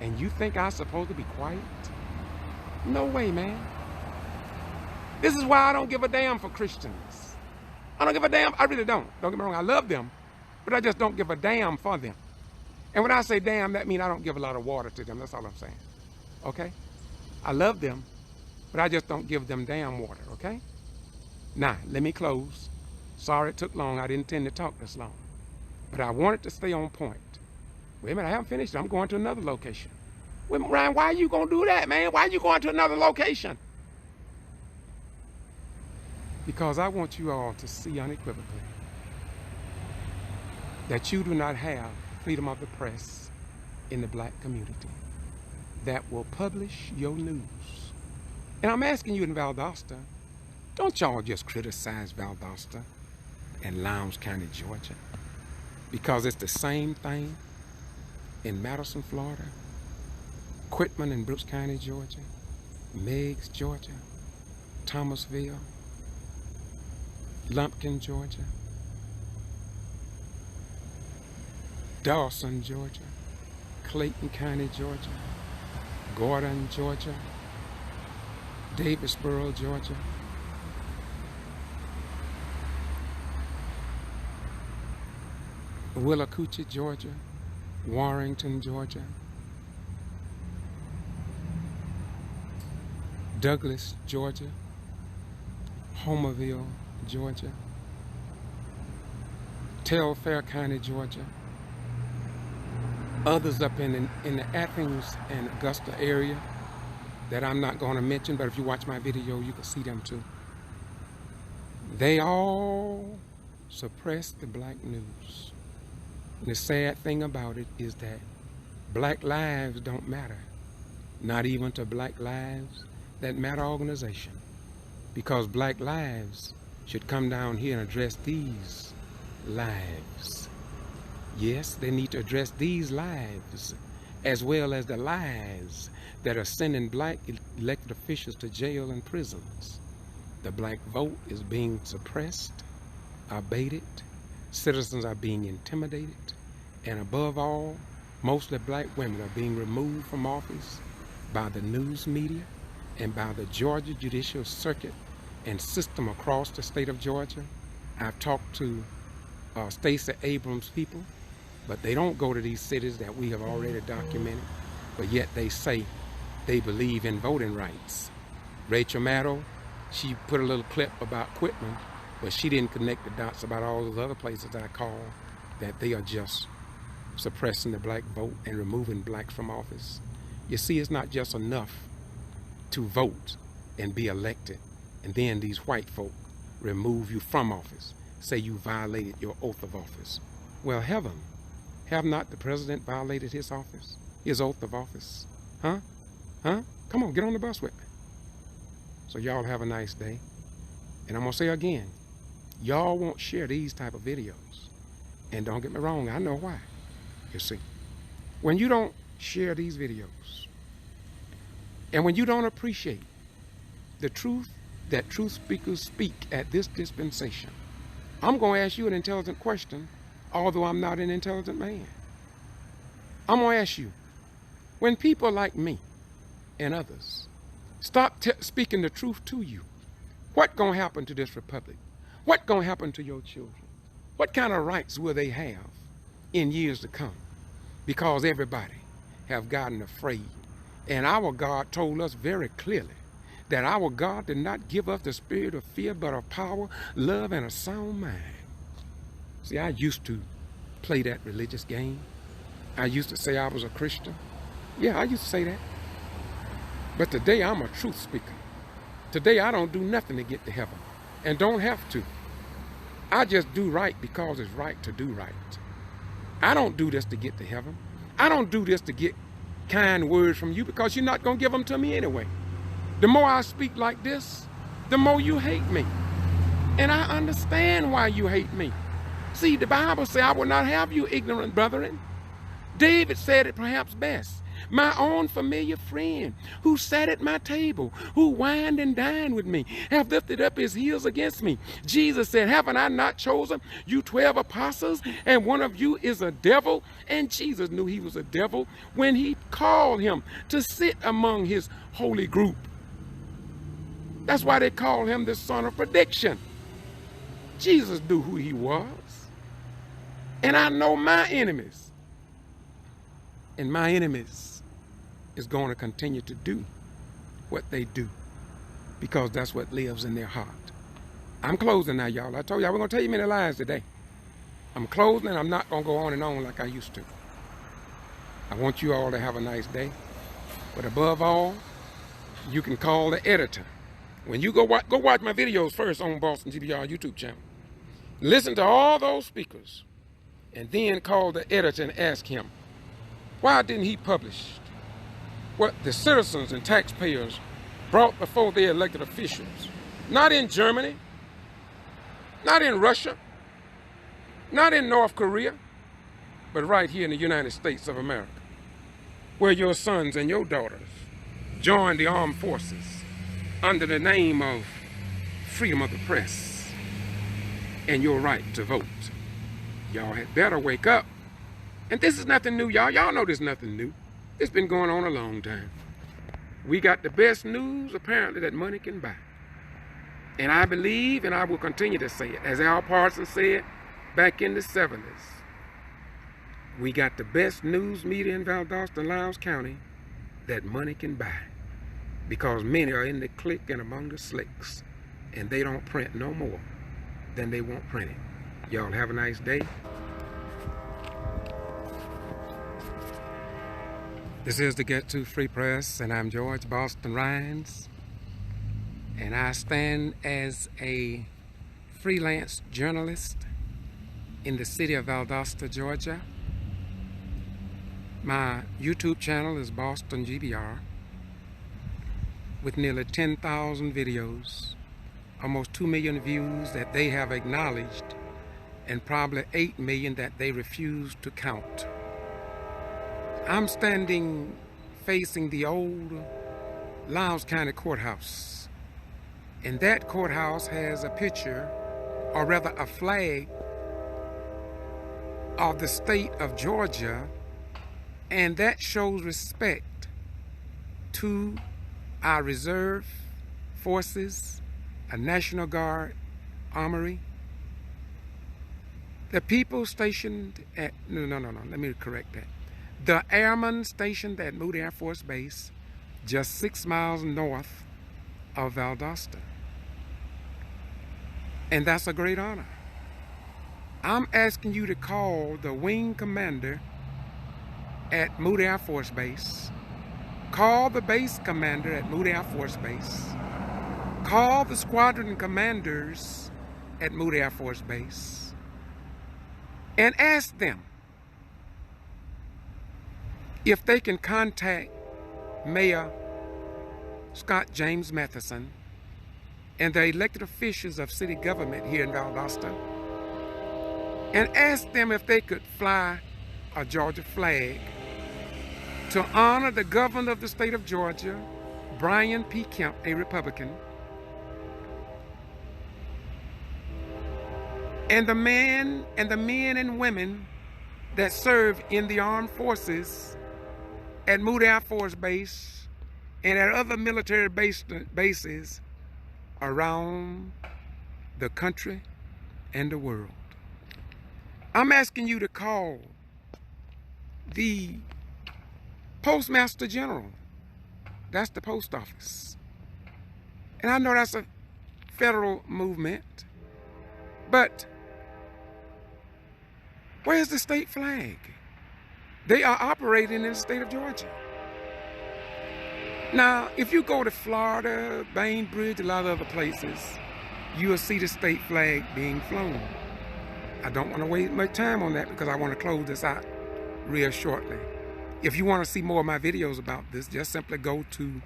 And you think I'm supposed to be quiet? No way, man. This is why I don't give a damn for Christians. I don't give a damn. I really don't. Don't get me wrong. I love them, but I just don't give a damn for them. And when I say damn, that means I don't give a lot of water to them. That's all I'm saying. Okay? I love them, but I just don't give them damn water. Okay? Now, let me close. Sorry it took long. I didn't intend to talk this long. But I wanted to stay on point. Wait a minute, I haven't finished. I'm going to another location. Wait, Ryan, why are you going to do that, man? Why are you going to another location? Because I want you all to see unequivocally that you do not have freedom of the press in the black community that will publish your news. And I'm asking you in Valdosta, don't y'all just criticize Valdosta and Lowndes County, Georgia, because it's the same thing in Madison, Florida, Quitman in Brooks County, Georgia, Meigs, Georgia, Thomasville, Lumpkin, Georgia, Dawson, Georgia, Clayton County, Georgia, Gordon, Georgia, Davisboro, Georgia, Willacoochee, Georgia, Warrington, Georgia, Douglas, Georgia, Homerville, Georgia, Telfair County, Georgia, others up in the Athens and Augusta area that I'm not going to mention, but if you watch my video, you can see them too. They all suppress the black news. And the sad thing about it is that black lives don't matter, not even to Black Lives That Matter organization, because black lives should come down here and address these lives. Yes, they need to address these lives as well as the lives that are sending black elected officials to jail and prisons. The black vote is being suppressed, abated, citizens are being intimidated, and above all, mostly black women are being removed from office by the news media and by the Georgia Judicial Circuit and system across the state of Georgia. I've talked to Stacey Abrams people, but they don't go to these cities that we have already documented, but yet they say they believe in voting rights. Rachel Maddow, she put a little clip about Quitman, but she didn't connect the dots about all those other places I call that they are just suppressing the black vote and removing blacks from office. You see, it's not just enough to vote and be elected, and then these white folk remove you from office, say you violated your oath of office. Well, heaven, have not the president violated his office, his oath of office? Huh? Come on, get on the bus with me. So y'all have a nice day. And I'm gonna say again, y'all won't share these type of videos. And don't get me wrong, I know why. You see, when you don't share these videos, and when you don't appreciate the truth that truth speakers speak at this dispensation, I'm going to ask you an intelligent question, although I'm not an intelligent man. I'm going to ask you, when people like me and others stop speaking the truth to you, what going to happen to this republic? What going to happen to your children? What kind of rights will they have in years to come? Because everybody have gotten afraid. And our God told us very clearly that our God did not give us the spirit of fear, but of power, love, and a sound mind. See, I used to play that religious game. I used to say I was a Christian. Yeah, I used to say that. But today I'm a truth speaker. Today I don't do nothing to get to heaven, and don't have to. I just do right because it's right to do right. I don't do this to get to heaven. I don't do this to get kind words from you, because you're not going to give them to me anyway. The more I speak like this, the more you hate me. And I understand why you hate me. See, the Bible says, I will not have you ignorant, brethren. David said it perhaps best. My own familiar friend, who sat at my table, who wined and dined with me, have lifted up his heels against me. Jesus said, haven't I not chosen you 12 apostles, and one of you is a devil? And Jesus knew he was a devil when he called him to sit among his holy group. That's why they call him the son of perdition. Jesus knew who he was. And I know my enemies. And my enemies is going to continue to do what they do, because that's what lives in their heart. I'm closing now, y'all. I told y'all we're going to tell you many lies today. I'm closing, and I'm not going to go on and on like I used to. I want you all to have a nice day. But above all, you can call the editor. When you go watch my videos first on Boston G.B.R. YouTube channel. Listen to all those speakers, and then call the editor and ask him, why didn't he publish what the citizens and taxpayers brought before their elected officials? Not in Germany, not in Russia, not in North Korea, but right here in the United States of America, where your sons and your daughters joined the armed forces under the name of freedom of the press and your right to vote. Y'all had better wake up. And this is nothing new, y'all. Y'all know this is nothing new. It's been going on a long time. We got the best news, apparently, that money can buy. And I believe, and I will continue to say it, as Al Parsons said back in the 70s, we got the best news media in Valdosta and Loudoun County that money can buy. Because many are in the clique and among the slicks, and they don't print no more than they want printed. Y'all have a nice day. This is the Get To Free Press, and I'm George Boston Rhines, and I stand as a freelance journalist in the city of Valdosta, Georgia. My YouTube channel is Boston G.B.R. with nearly 10,000 videos, almost 2 million views that they have acknowledged, and probably 8 million that they refuse to count. I'm standing facing the old Loudoun County Courthouse, and that courthouse has a picture, or rather a flag, of the state of Georgia, and that shows respect to our reserve forces, a National Guard armory, the people stationed at, no, let me correct that. The airmen stationed at Moody Air Force Base, just 6 miles north of Valdosta. And that's a great honor. I'm asking you to call the wing commander at Moody Air Force Base. Call the base commander at Moody Air Force Base. Call the squadron commanders at Moody Air Force Base and ask them if they can contact Mayor Scott James Matheson and the elected officials of city government here in Valdosta, and ask them if they could fly a Georgia flag to honor the governor of the state of Georgia, Brian P. Kemp, a Republican, and the men and women that serve in the armed forces at Moody Air Force Base and at other military bases around the country and the world. I'm asking you to call the Postmaster General. That's the post office. And I know that's a federal movement, but where's the state flag? They are operating in the state of Georgia. Now, if you go to Florida, Bainbridge, a lot of other places, you will see the state flag being flown. I don't want to waste much time on that because I want to close this out real shortly. If you want to see more of my videos about this, just simply go to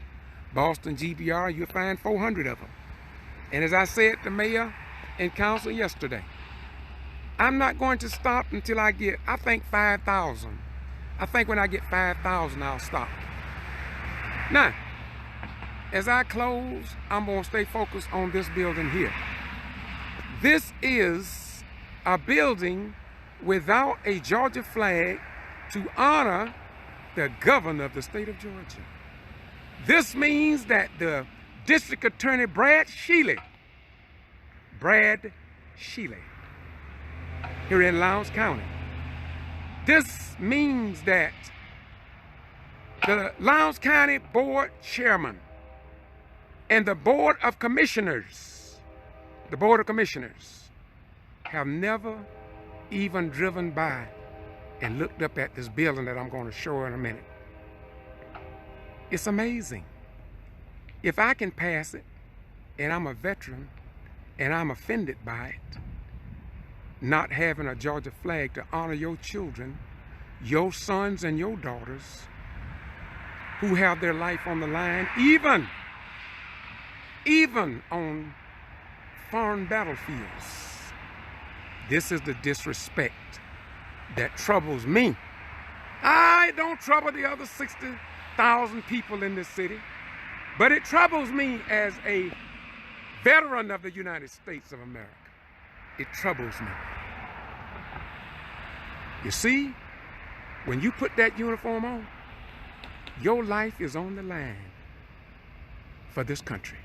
Boston GBR. You'll find 400 of them. And as I said to Mayor and Council yesterday, I'm not going to stop until I get, I think, 5,000 I think when I get 5,000, I'll stop. Now, as I close, I'm going to stay focused on this building here. This is a building without a Georgia flag to honor the governor of the state of Georgia. This means that the District Attorney Brad Shealy, here in Lowndes County, this means that the Lowndes County Board Chairman and the Board of Commissioners, have never even driven by and looked up at this building that I'm going to show in a minute. It's amazing. If I can pass it, and I'm a veteran, and I'm offended by it, not having a Georgia flag to honor your children, your sons and your daughters, who have their life on the line, even on foreign battlefields. This is the disrespect that troubles me. I don't trouble the other 60,000 people in this city, but it troubles me as a veteran of the United States of America. It troubles me. You see, when you put that uniform on, your life is on the line for this country.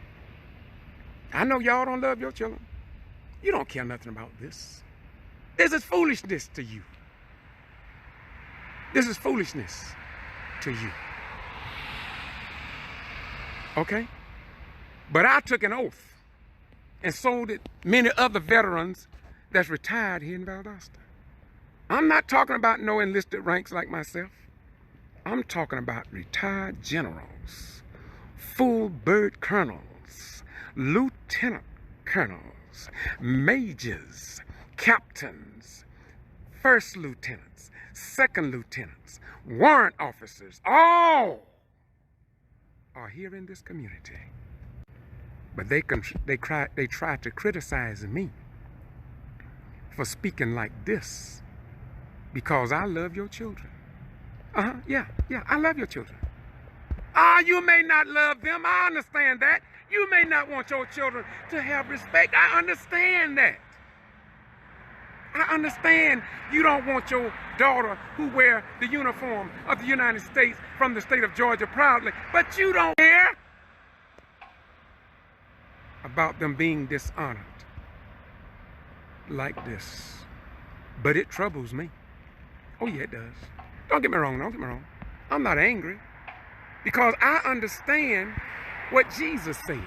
I know y'all don't love your children. You don't care nothing about this. This is foolishness to you. This is foolishness to you. Okay? But I took an oath, and so did many other veterans that's retired here in Valdosta. I'm not talking about no enlisted ranks like myself. I'm talking about retired generals, full bird colonels, lieutenant colonels, majors, captains, first lieutenants, second lieutenants, warrant officers, all are here in this community. But they try to criticize me for speaking like this because I love your children. Yeah, I love your children. You may not love them. I understand that. You may not want your children to have respect. I understand that. I understand you don't want your daughter who wear the uniform of the United States from the state of Georgia proudly, but you don't care about them being dishonored like this. But it troubles me. Oh yeah, it does. Don't get me wrong. I'm not angry because I understand what Jesus said.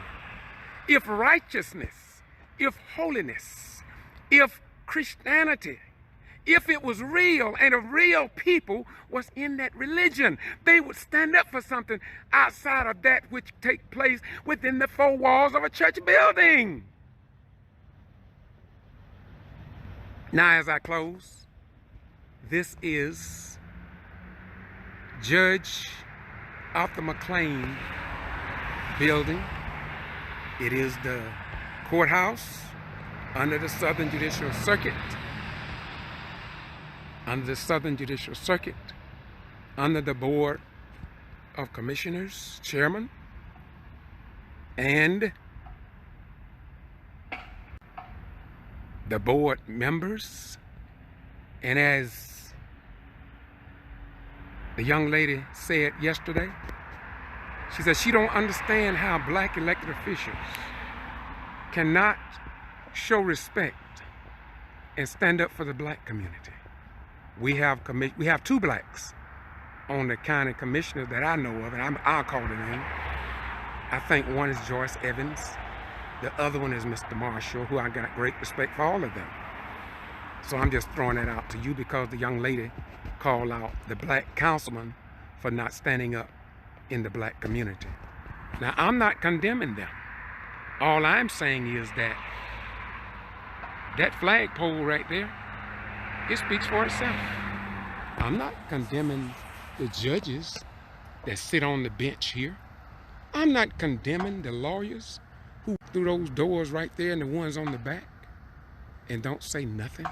If righteousness, if holiness, if Christianity, if it was real and if real people was in that religion, they would stand up for something outside of that which takes place within the four walls of a church building. Now, as I close, this is Judge Arthur McLean building. It is the courthouse under the Southern Judicial Circuit. Under the Board of Commissioners, Chairman, and the board members. And as the young lady said yesterday, she said she don't understand how black elected officials cannot show respect and stand up for the black community. We have two blacks on the county commissioners that I know of, and I'll call the name. I think one is Joyce Evans. The other one is Mr. Marshall, who I got great respect for all of them. So I'm just throwing that out to you because the young lady called out the black councilman for not standing up in the black community. Now, I'm not condemning them. All I'm saying is that flagpole right there, it speaks for itself. I'm not condemning the judges that sit on the bench here. I'm not condemning the lawyers who through those doors right there and the ones on the back and don't say nothing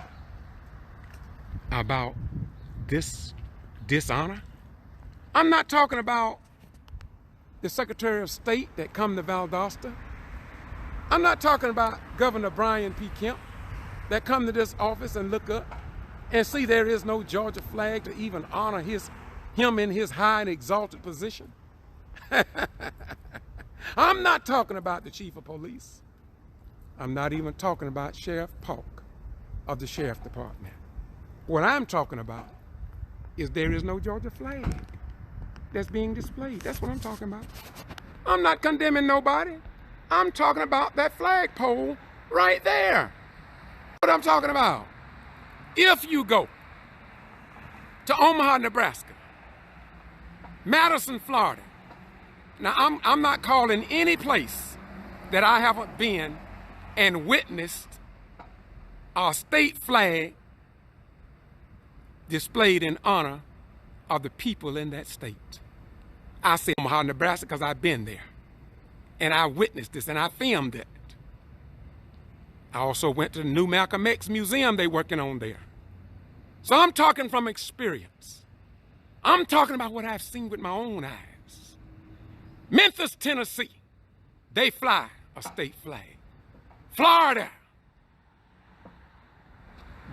about this dishonor. I'm not talking about the Secretary of State that come to Valdosta. I'm not talking about Governor Brian P. Kemp that come to this office and look up and see there is no Georgia flag to even honor him in his high and exalted position. I'm not talking about the chief of police. I'm not even talking about Sheriff Polk of the Sheriff Department. What I'm talking about is there is no Georgia flag that's being displayed. That's what I'm talking about. I'm not condemning nobody. I'm talking about that flagpole right there. What I'm talking about. If you go to Omaha, Nebraska, Madison, Florida, now I'm not calling any place that I haven't been and witnessed a state flag displayed in honor of the people in that state. I say Omaha, Nebraska because I've been there and I witnessed this and I filmed it. I also went to the new Malcolm X Museum they're working on there. So I'm talking from experience. I'm talking about what I've seen with my own eyes. Memphis, Tennessee, they fly a state flag. Florida,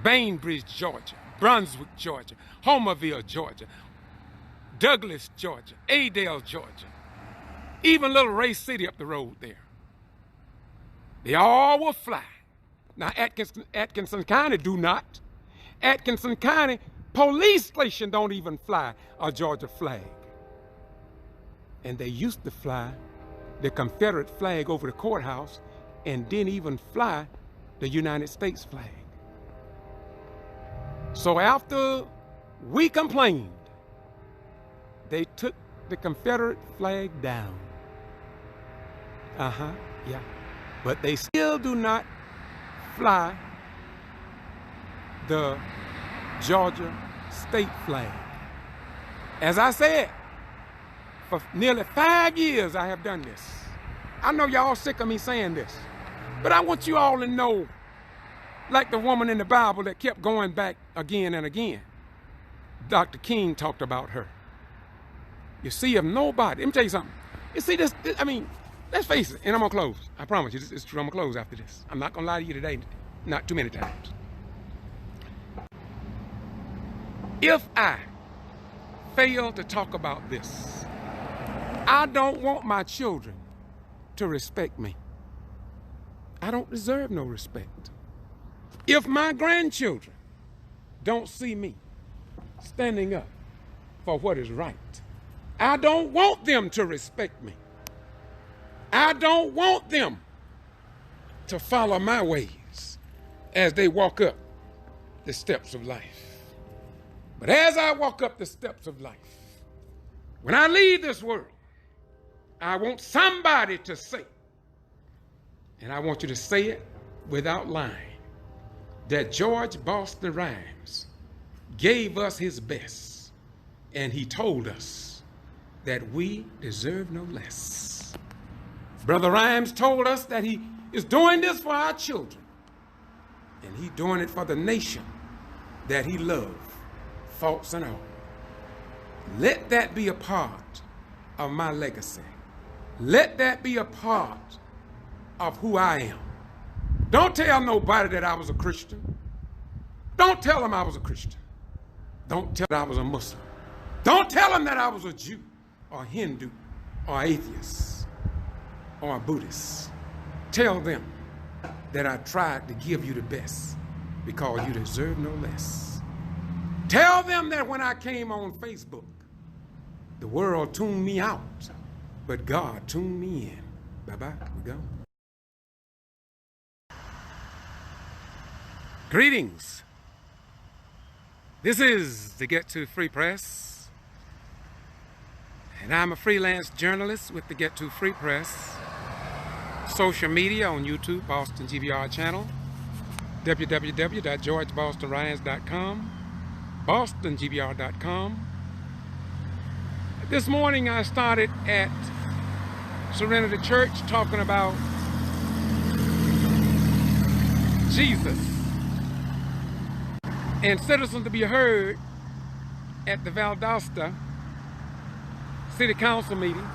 Bainbridge, Georgia, Brunswick, Georgia, Homerville, Georgia, Douglas, Georgia, Adel, Georgia, even little Ray City up the road there. They all will fly. Now, Atkinson County do not. Atkinson County police station don't even fly a Georgia flag. And they used to fly the Confederate flag over the courthouse and didn't even fly the United States flag. So after we complained, they took the Confederate flag down. Yeah. But they still do not fly the Georgia state flag. As I said, for nearly 5 years I have done this. I know y'all sick of me saying this, but I want you all to know, like the woman in the Bible that kept going back again and again. Dr. King talked about her. You see, if nobody, let me tell you something. You see this, I mean, let's face it, and I'm gonna close. I promise you, it's true, I'm gonna close after this. I'm not gonna lie to you today, not too many times. If I fail to talk about this, I don't want my children to respect me. I don't deserve no respect. If my grandchildren don't see me standing up for what is right, I don't want them to respect me. I don't want them to follow my ways as they walk up the steps of life. But as I walk up the steps of life, when I leave this world, I want somebody to say, and I want you to say it without lying, that George Boston Rhymes gave us his best, and he told us that we deserve no less. Brother Rhymes told us that he is doing this for our children, and he's doing it for the nation that he loved, faults and all. Let that be a part of my legacy. Let that be a part of who I am. Don't tell nobody that I was a Christian. Don't tell them I was a Christian. Don't tell them I was a Muslim. Don't tell them that I was a Jew or Hindu or atheist or a Buddhist. Tell them that I tried to give you the best because you deserve no less. Tell them that when I came on Facebook, the world tuned me out, but God tuned me in. Bye-bye, we're gone. Greetings. This is the Get To Free Press, and I'm a freelance journalist with the Get To Free Press. Social media on YouTube, Boston G.B.R. channel, www.georgebostonryan's.com, bostongbr.com. This morning I started at Serenity Church talking about Jesus and citizens to be heard at the Valdosta City Council meeting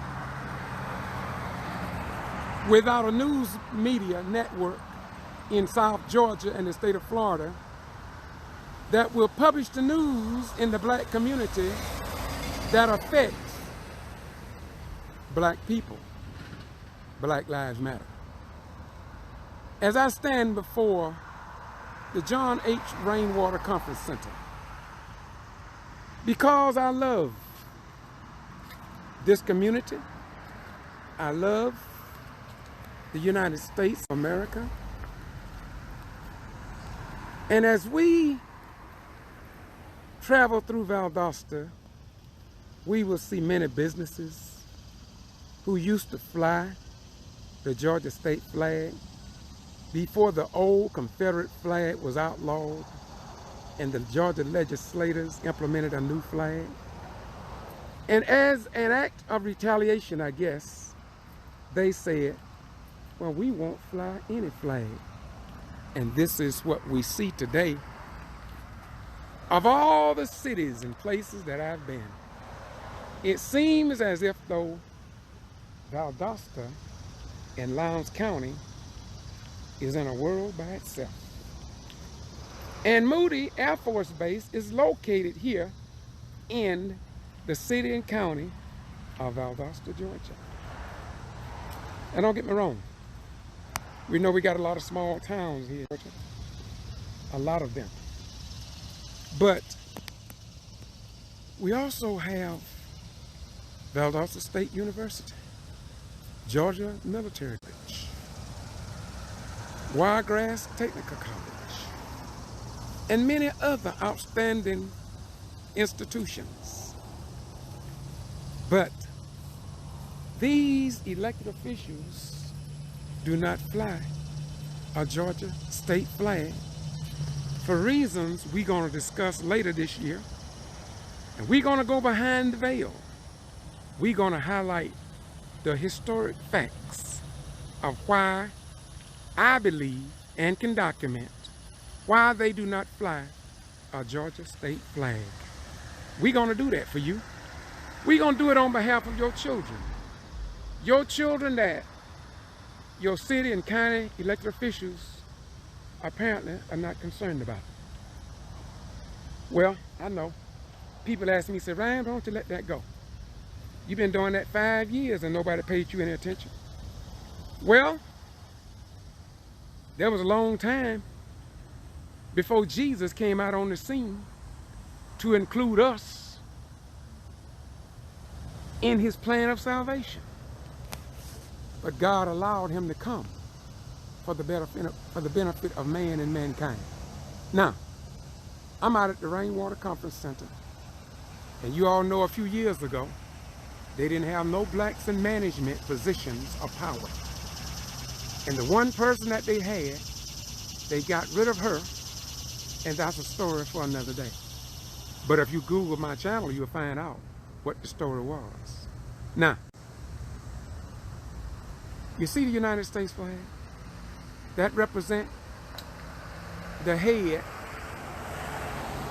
without a news media network in South Georgia and the state of Florida that will publish the news in the black community that affects black people. Black Lives Matter. As I stand before the John H. Rainwater Conference Center, because I love this community, I love the United States of America, and as we travel through Valdosta, we will see many businesses who used to fly the Georgia state flag before the old Confederate flag was outlawed and the Georgia legislators implemented a new flag. And as an act of retaliation, I guess, they said, well, we won't fly any flag. And this is what we see today. Of all the cities and places that I've been, it seems as if though Valdosta in Lowndes County is in a world by itself. And Moody Air Force Base is located here in the city and county of Valdosta, Georgia. And don't get me wrong, we know we got a lot of small towns here in Georgia, a lot of them. But we also have Valdosta State University, Georgia Military College, Wiregrass Technical College, and many other outstanding institutions. But these elected officials do not fly a Georgia state flag for reasons we're going to discuss later this year. And we're going to go behind the veil. We're going to highlight the historic facts of why I believe and can document why they do not fly a Georgia state flag. We're going to do that for you. We're going to do it on behalf of your children. Your children that your city and county elected officials apparently are not concerned about. Well, I know. People ask me, say, Ryan, why don't you let that go? You've been doing that 5 years and nobody paid you any attention. Well, there was a long time before Jesus came out on the scene to include us in his plan of salvation. But God allowed him to come for the benefit of man and mankind. Now, I'm out at the Rainwater Conference Center, and you all know a few years ago, they didn't have no blacks in management positions of power. And the one person that they had, they got rid of her, and that's a story for another day. But if you Google my channel, you'll find out what the story was. Now, you see the United States flag? That represents the head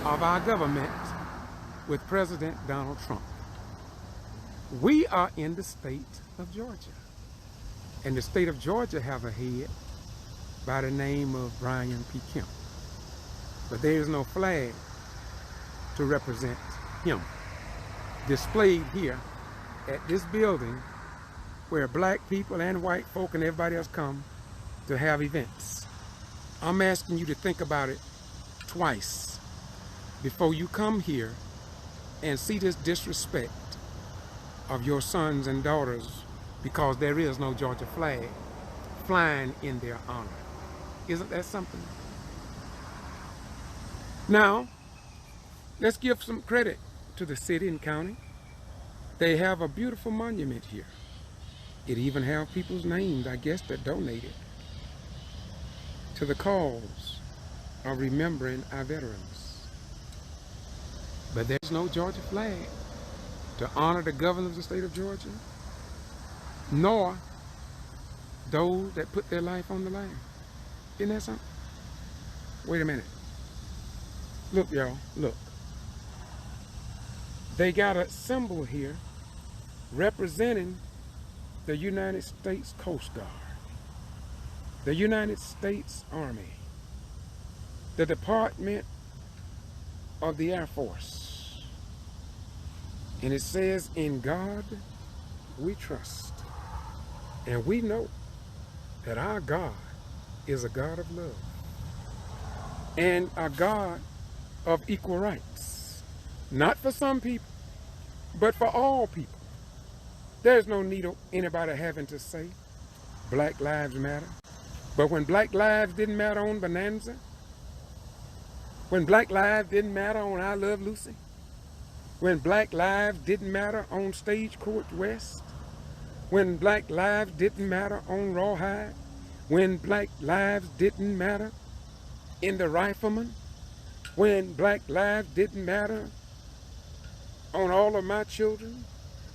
of our government with President Donald Trump. We are in the state of Georgia. And the state of Georgia have a head by the name of Brian P. Kemp. But there is no flag to represent him displayed here at this building where black people and white folk and everybody else come to have events. I'm asking you to think about it twice before you come here and see this disrespect of your sons and daughters because there is no Georgia flag flying in their honor. Isn't that something? Now, let's give some credit to the city and county. They have a beautiful monument here. It even have people's names, I guess, that donated to the cause of remembering our veterans. But there's no Georgia flag to honor the governor of the state of Georgia, nor those that put their life on the line. Isn't that something? Wait a minute. Look, y'all, look. They got a symbol here representing the United States Coast Guard, the United States Army, the Department of the Air Force. And it says, in God we trust. And we know that our God is a God of love and a God of equal rights. Not for some people, but for all people. There's no need of anybody having to say Black Lives Matter. But when Black lives didn't matter on Bonanza, when Black lives didn't matter on I Love Lucy, when Black lives didn't matter on Stagecoach West, when Black lives didn't matter on Rawhide, when Black lives didn't matter in the Rifleman, when Black lives didn't matter on all of my children,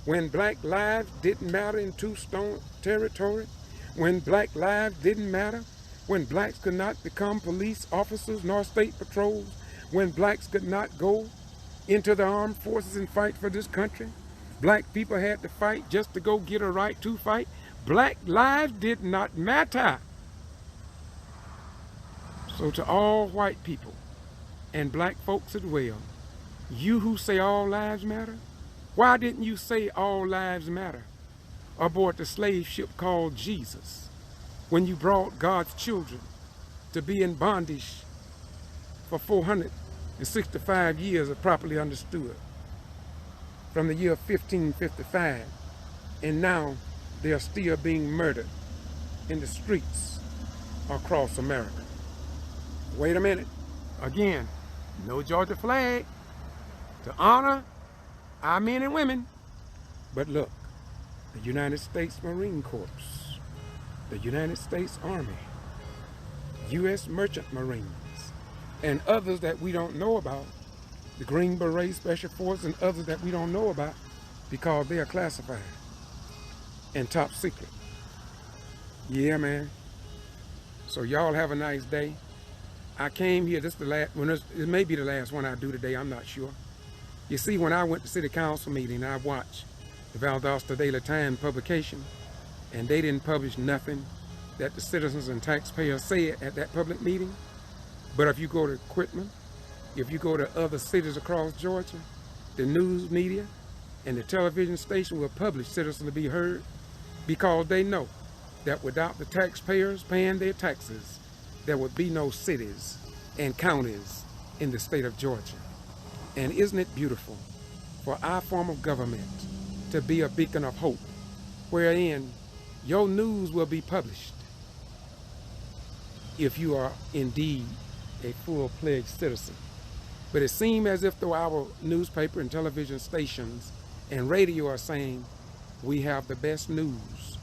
when Black lives didn't matter in Two-Stone territory, when Black lives didn't matter, when blacks could not become police officers nor state patrols, when blacks could not go into the armed forces and fight for this country, black people had to fight just to go get a right to fight. Black lives did not matter. So to all white people and black folks as well, you who say all lives matter, why didn't you say all lives matter aboard the slave ship called Jesus when you brought God's children to be in bondage for 465 years, are properly understood, from the year 1555, and now they are still being murdered in the streets across America? Wait a minute. Again, no Georgia flag to honor our men and women. But look, the United States Marine Corps, the United States Army, U.S. Merchant Marines, and others that we don't know about, the Green Beret Special Force and others that we don't know about because they are classified and top secret. Yeah, man. So y'all have a nice day. I came here, this is the last, it may be the last one I do today, I'm not sure. You see, when I went to city council meeting, I watched the Valdosta Daily Times publication, and they didn't publish nothing that the citizens and taxpayers said at that public meeting. But if you go to Quitman, if you go to other cities across Georgia, the news media and the television station will publish citizens to be heard, because they know that without the taxpayers paying their taxes, there would be no cities and counties in the state of Georgia. And isn't it beautiful for our form of government to be a beacon of hope, wherein your news will be published if you are indeed a full-fledged citizen. But it seems as if though our newspaper and television stations and radio are saying we have the best news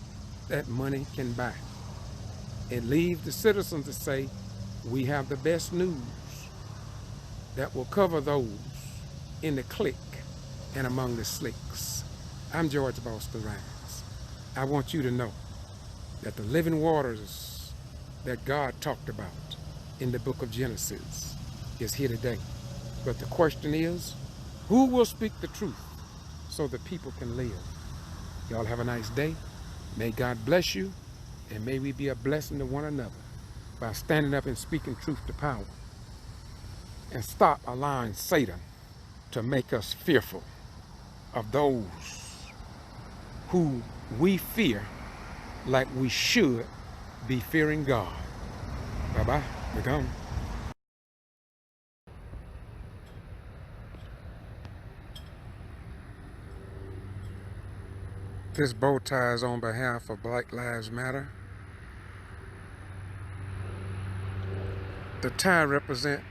that money can buy. It leaves the citizens to say we have the best news that will cover those in the clique and among the slicks. I'm George Boston Rhymes. I want you to know that the living waters that God talked about in the book of Genesis is here today. But the question is, who will speak the truth so that people can live? Y'all have a nice day. May God bless you, and may we be a blessing to one another by standing up and speaking truth to power, and stop allowing Satan to make us fearful of those who we fear like we should be fearing God. Bye-bye. We're gone. This bow tie is on behalf of Black Lives Matter. The tie represents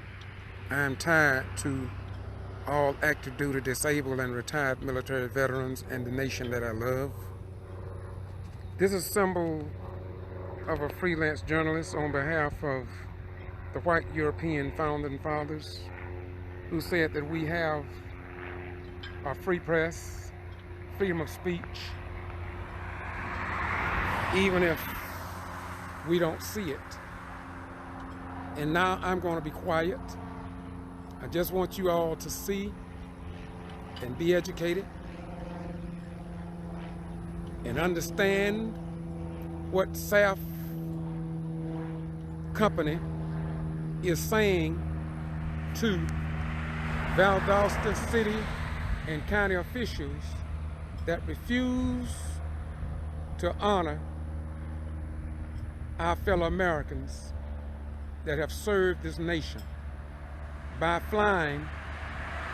I'm tied to all active duty disabled and retired military veterans and the nation that I love. This is a symbol of a freelance journalist on behalf of the white European founding fathers who said that we have a free press, freedom of speech, even if we don't see it. And now I'm going to be quiet. I just want you all to see and be educated and understand what SAF company is saying to Valdosta city and county officials that refuse to honor our fellow Americans that have served this nation by flying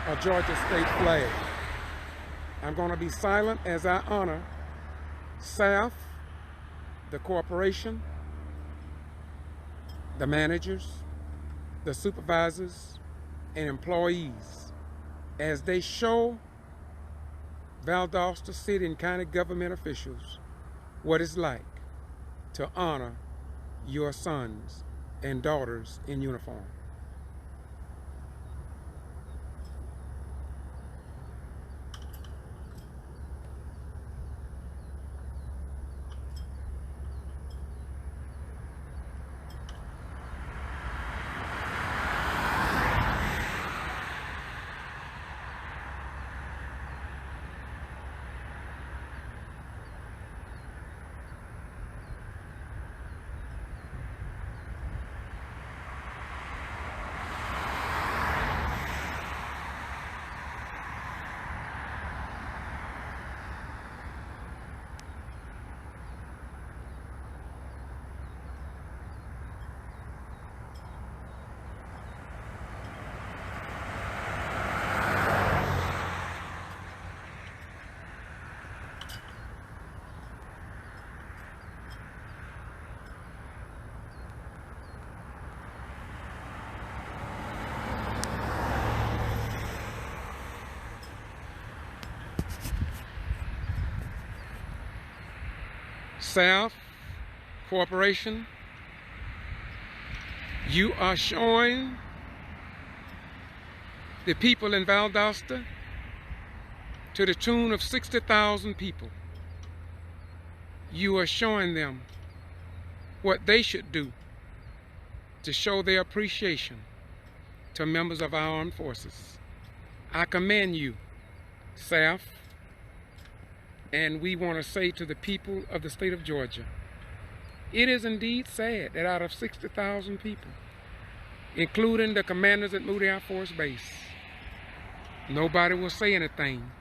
a Georgia state flag. I'm going to be silent as I honor SAF, the corporation, the managers, the supervisors, and employees as they show Valdosta city and county government officials what it's like to honor your sons and daughters in uniform. SAF Corporation, you are showing the people in Valdosta to the tune of 60,000 people. You are showing them what they should do to show their appreciation to members of our armed forces. I commend you, SAF, and we want to say to the people of the state of Georgia, it is indeed sad that out of 60,000 people, including the commanders at Moody Air Force Base, nobody will say anything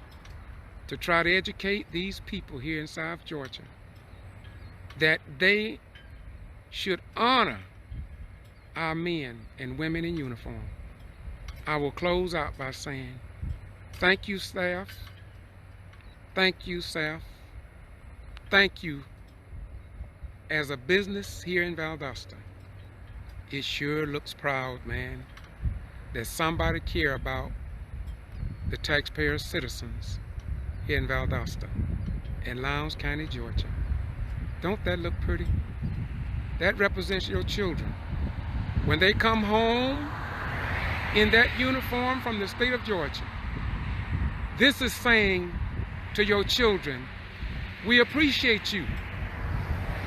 to try to educate these people here in South Georgia that they should honor our men and women in uniform. I will close out by saying, thank you, SAF. Thank you, SAF. Thank you. As a business here in Valdosta, it sure looks proud, man, that somebody care about the taxpayer citizens here in Valdosta and Lowndes County, Georgia. Don't that look pretty? That represents your children. When they come home in that uniform from the state of Georgia, this is saying to your children, we appreciate you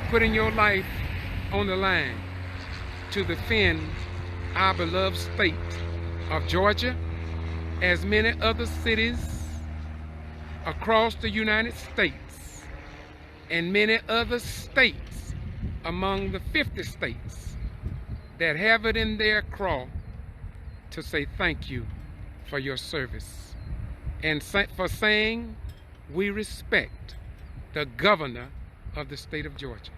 putting your life on the line to defend our beloved state of Georgia, as many other cities across the United States and many other states among the 50 states that have it in their craw to say thank you for your service and for saying we respect the governor of the state of Georgia.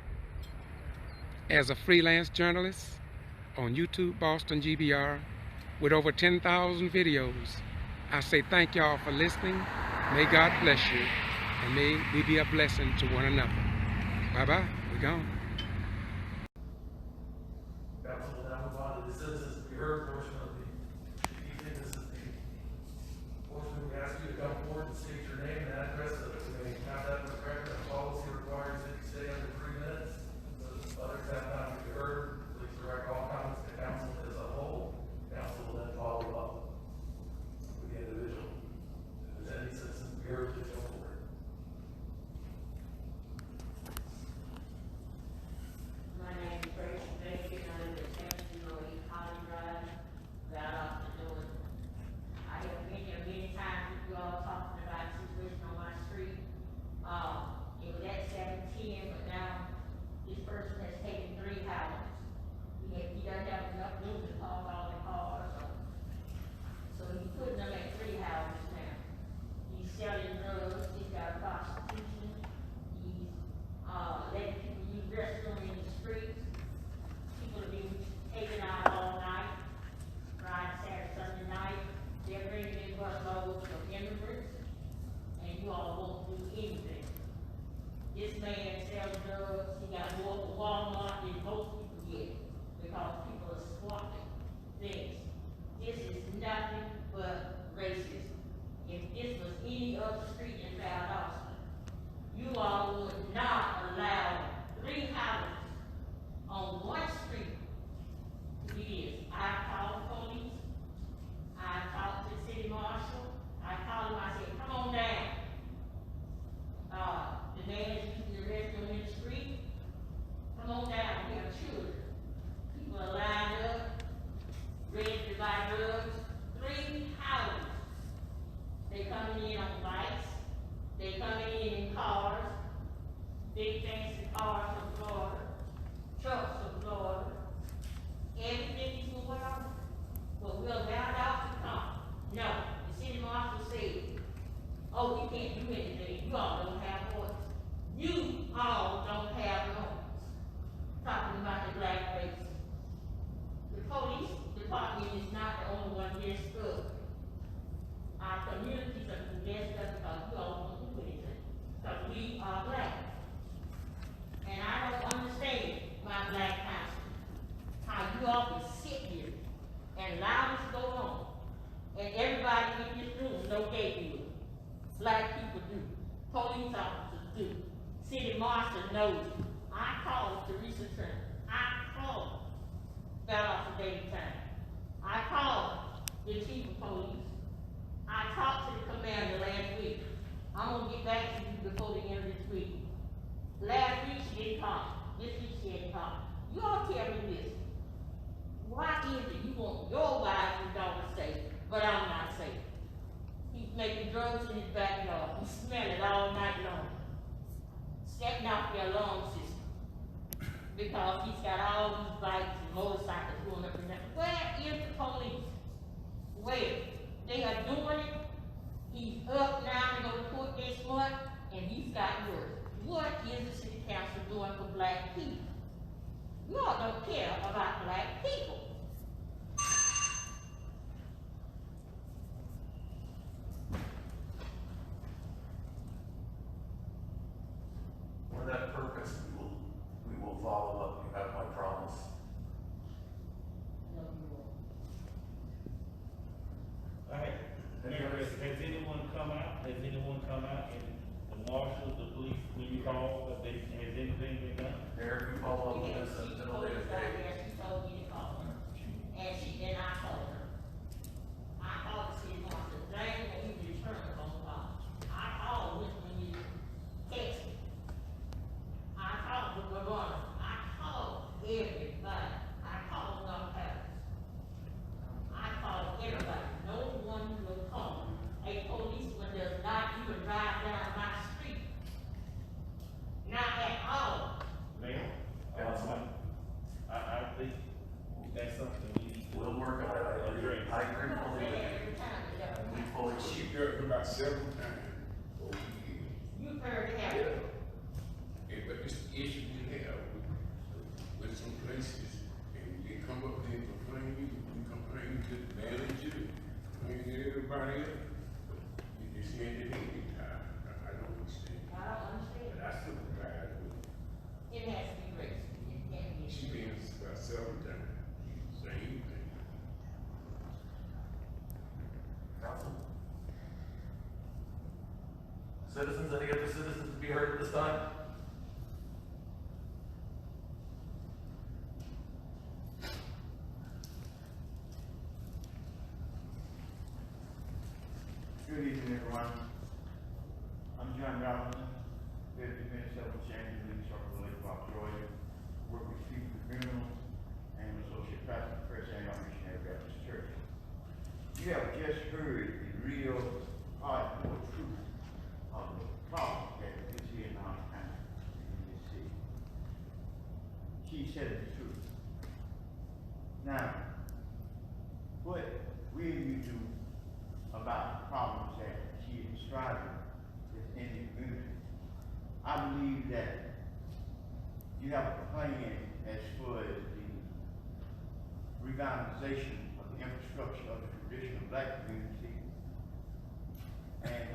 As a freelance journalist on YouTube, Boston G.B.R, with over 10,000 videos, I say thank y'all for listening. May God bless you, and may we be a blessing to one another. Bye-bye. We're gone. Council will now move on to the citizens to be heard portion of the evening. This is the portion we ask you to come forward and state your name and address so that we may have that in the record. The policy requires that you stay under 3 minutes. So others have time to be heard. Please direct all comments to council as a whole. Council will then follow up with the individual. If there's any citizens to be heard, please come forward. My name is Rachel Davis. I live at 1708 Holland Drive, Valdosta, Georgia. I have been here many times with you all talking busloads of immigrants, and you all won't do anything. This man sells drugs, he got more for Walmart than most people get, because people are swapping things. This is nothing but racism. If this was any other street in Valdosta, you all would not allow 3 houses on one street to be this. I called the police, I talked to the city marshal, I called him, I said, come on down. The man is using the restroom in the street, come on down, we have children. People are lined up, ready to buy drugs. 3 houses. They coming in on bikes, they coming in cars, big fancy cars from Florida, trucks from Florida. Everything is going on, but we're allowed out to come. No, the city marshal said, oh, we can't do anything, you all don't have voice. You all don't have voice. Talking about the black race. The police department is not the only one here stuck. Our communities are messed up because you all won't do anything, because we are black. And I don't understand, my black council, how you all can sit here and allow this to go on, and everybody in this room know gay people. Black people do, police officers do, city marshal knows. I called Teresa Trent, I called Valdosta Daily Time, I called the chief of police, I talked to the commander last week. I'm gonna get back to you before the end of this week. Last week she didn't call, this week she didn't call. You all tell me this. Why is it you want your wives and daughters safe, but I'm not safe? He's making drugs in his backyard. He smell it all night long. Setting off their alarm system. Because he's got all these bikes and motorcycles going up and down. Where is the police? Where? They are doing it. He's up now, they're going to court this month, and he's got work. What is the city council doing for black people? You all don't care about black people. For that purpose, we will follow up. You have my promise. No, you won't. All right, Mayor, has anyone come out? Has anyone come out and the marshals, the police, when you call, has anything been done? Eric, you follow up with this at a later date. She told me to call her. And then I called her. I called the city marshal, dang, when you returned the phone call. I called when you texted. I called the governor. I called everybody. I called North Paris. I called everybody. No one will call. A policeman does not even drive down my street. Not at all. Mayor, I think that's something we need to. We'll work on it. I agree fully with you. Every time, yeah. We fully agree. She heard about several times over the years. You've heard it happen. Yeah, but this issue we have with some places, and they come up there and complain, we complain to the manager, complain to everybody else. But you saying it ain't big time. I don't understand. I don't understand. But I sympathize with her. It has to be racist. It can't be. She been about several times, same thing. Council? Citizens, any other citizens to be heard at this time? Good evening, everyone. I'm John Robinson, Deputy Minister of Changes in Circle Lake Park, Georgia. Work with people with criminals and associate pastor of First Annual Missionary Baptist Church. You have just heard the real hardcore truth of the problem that is here in our county, in this city. She said the truth. Now, what will you do about the problems that she is striving within the community? I believe that you have a plan as far as the revitalization of the infrastructure of the traditional black community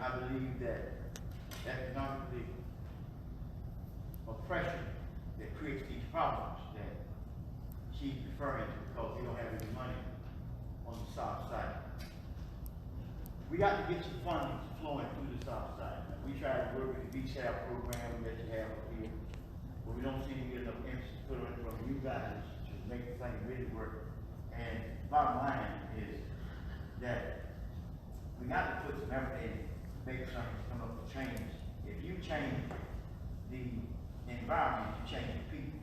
I believe that economically oppression that creates these problems that she's referring to because they don't have any money on the south side. We got to get some funding flowing through the south side. We try to work with the G.B.R program that you have up here, but we don't seem to get enough emphasis put on it from you guys to make the thing really work. And bottom line is that we got to put some effort in to make something come up to change. If you change the environment, you change the people.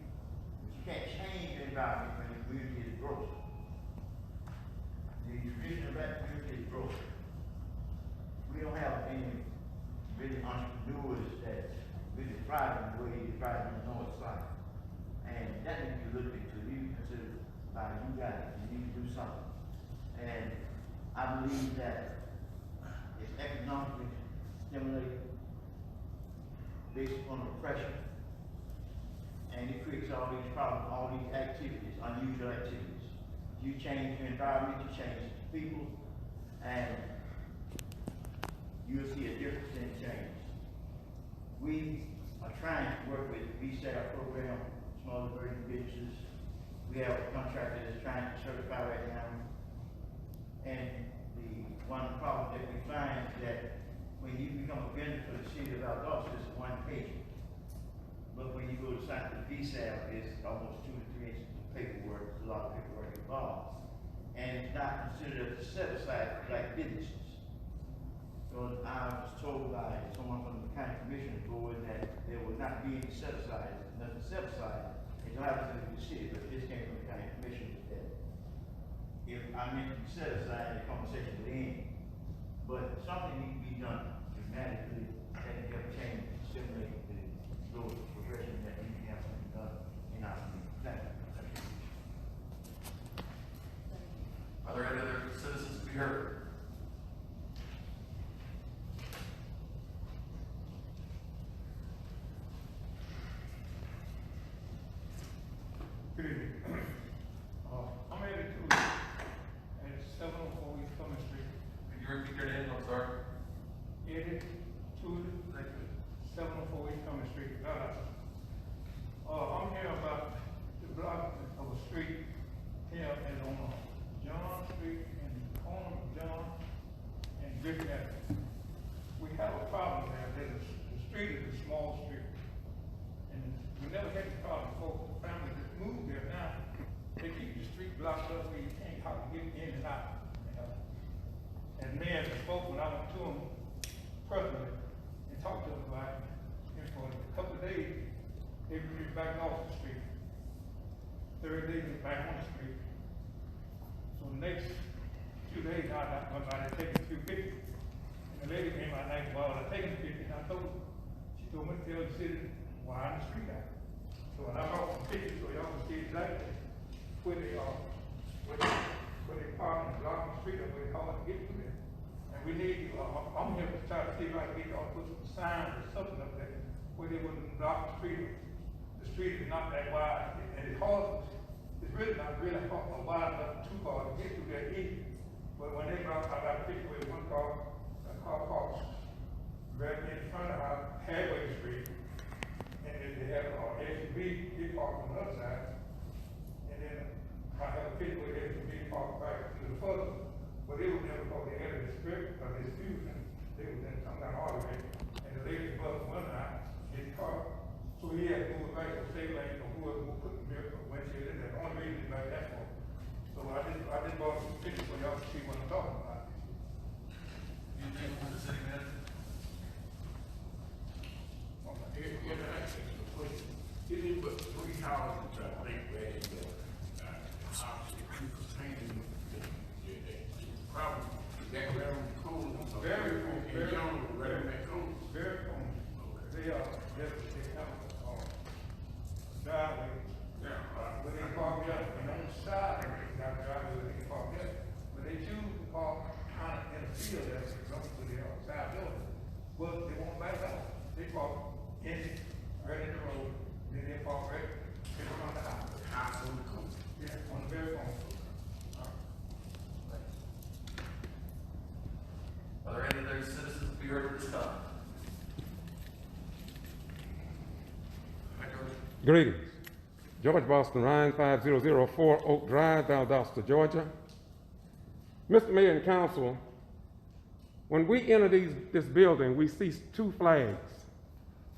But you can't change the environment when the community is broken. The traditional black community is broken. We don't have any really entrepreneurs that really thrive in the way they thrive on the north side. And that needs to be looked into, even considered by you guys. You need to do something. And I believe that it's economically stimulated based upon oppression. And it creates all these problems, all these activities, unusual activities. You change your environment, you change the people, and you'll see a difference in change. We are trying to work with the G.B.R program, small and medium businesses. We have a contractor that's trying to certify right now. And the one problem that we find is that when you become a vendor for the city of Valdosta, it's one page. But when you go to sign for the G.B.R, it's almost 2 to 3 inches of paperwork, there's a lot of paperwork involved. And it's not considered a set aside for black businesses. So I was told by someone from the county commissioner's board that there would not be any set aside, nothing set aside, until I was in the city, but this came from the county commissioner that if I mentioned set aside, the conversation would end. But something needs to be done dramatically that can help change, stimulate the growth progression that we can have something done in our community. Thank you. Are there any other citizens to be heard? Good evening. I'm headed to at 704 East Clement Street. Can you repeat your name? I'm sorry. Headed to 704 East Clement Street. I'm here about the block of a street here and on John Street and the corner of John and Griffin Avenue. We have a problem there. The street is a small street. And we never had this problem before. The family that moved there now, they keep the street blocked up where you can't hardly get in and out. And men spoke when I went to them personally and talked to them about it. And for a couple of days, they were back off the street. 3rd day, they were back on the street. So the next few days, I went by to take a few pictures. And the lady came out and asked, well, I taking the pictures. And I told her, she told me to tell the city why the street out. So when I brought some pictures so y'all can see exactly where they are, where they park and block the street up, where it's hard to get through there. And we need, I'm here to try to see if I can get y'all to put some signs or something up there where they wouldn't block the street. The street is not that wide, and it's hard. It's really not really hard, wide enough, too hard to get through there easy. But when they block, I got a picture with one car, a car parks right in front of our halfway street. And then they have SUV, they park on the other side. And then I have a picture with SUV parked right to the further. But they would never go there in the spirit of this fusion. They would then come down all the way. And the lady bus one night, his car. So he had to move it back to the state lane or whoever will put the windshield in there. The only reason is like that for. So I just brought some pictures for y'all to see what I'm talking about. You think from the city manager? It is but 3 houses, I think, where it is, house that you containing the problem, that very cool. Very cool. Very young, very cool. Very cool. They have a driveway. Yeah. Where they park there, and on the side, they got a driveway where they can park there. But they choose to park kind of in the field there, so they don't put their side door. Well, they won't back out. They park in, right in the road, then they park right in front of the house. House on the corner. Yeah, on the very corner. Are there any other citizens to be heard at this time. Hi, George. Greetings. George Boston Ryan, 5004 Oak Drive, Valdosta, Georgia. Mr. Mayor and Council, when we enter this building, we see two flags.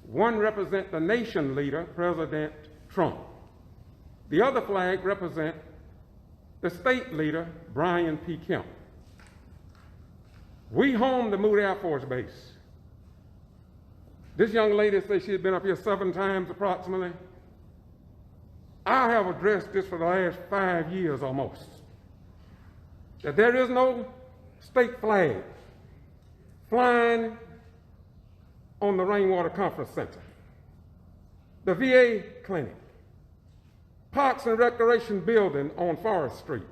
One represents the nation leader, President Trump. The other flag represents the state leader, Brian P. Kemp. We home the Moody Air Force Base. This young lady says she's been up here 7 times approximately. I have addressed this for the last 5 years almost, that there is no state flag flying on the Rainwater Conference Center, the VA clinic, Parks and Recreation building on Forest Street,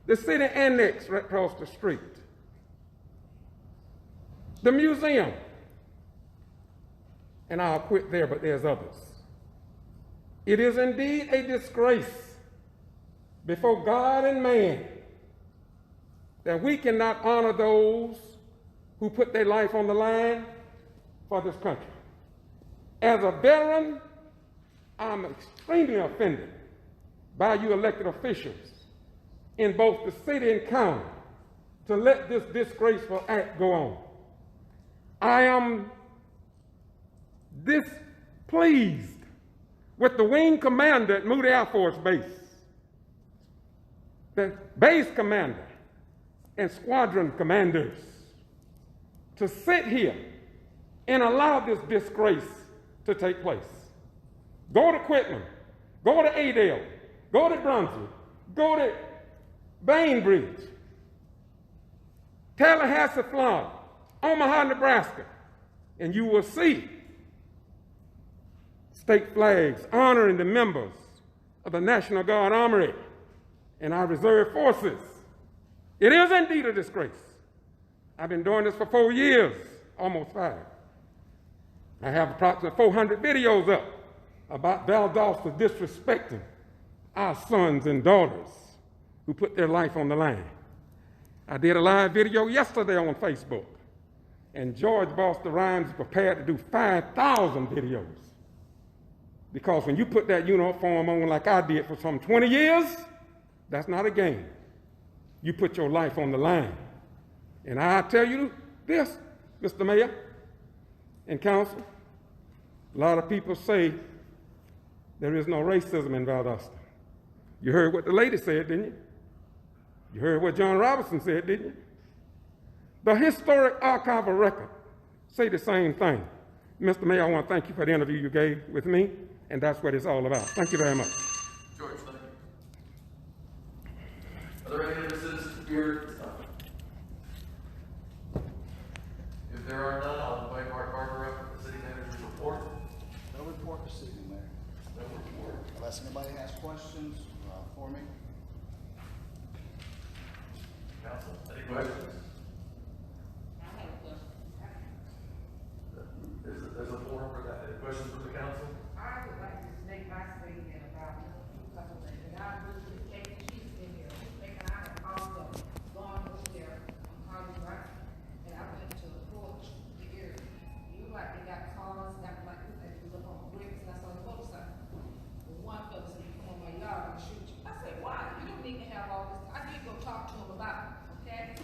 the city annex right across the street, the museum, and I'll quit there, but there's others. It is indeed a disgrace before God and man that we cannot honor those who put their life on the line for this country. As a veteran, I'm extremely offended by you elected officials in both the city and county to let this disgraceful act go on. I am displeased with the wing commander at Moody Air Force Base, the base commander and squadron commanders to sit here and allow this disgrace to take place. Go to Quitman, go to Adel, go to Brunswick, go to Bainbridge, Tallahassee, Florida, Omaha, Nebraska, and you will see state flags honoring the members of the National Guard Armory and our reserve forces. It is indeed a disgrace. I've been doing this for 4 years, almost 5. I have approximately 400 videos up about Valdosta disrespecting our sons and daughters who put their life on the line. I did a live video yesterday on Facebook, and George Boston Ryan is prepared to do 5,000 videos. Because when you put that uniform on like I did for some 20 years, that's not a game. You put your life on the line. And I tell you this, Mr. Mayor and Council, a lot of people say there is no racism in Valdosta. You heard what the lady said, didn't you? You heard what John Robinson said, didn't you? The historic archival record say the same thing. Mr. Mayor, I want to thank you for the interview you gave with me, and that's what it's all about. Thank you very much. George, thank you. Are there any other citizens here at this time? If there are none, I'll invite Mark Barber up for the city manager's report. No report this evening, Mayor. No report. Unless anybody has questions for me. Council, any questions? I have a question. There's a forum for that. Any questions from the council? I would like to make my statement about a couple things. And I was just taking chiefs in here, thinking I had called them, going over there on College Right, and I went to the porch, the area. You like they got cars, got like they was up on bricks, and I saw the motorcycle. Well, one fellow said, "You come on my yard, I'll shoot you." I said, "Why? You don't need to have all this." I did go talk to him about it, okay?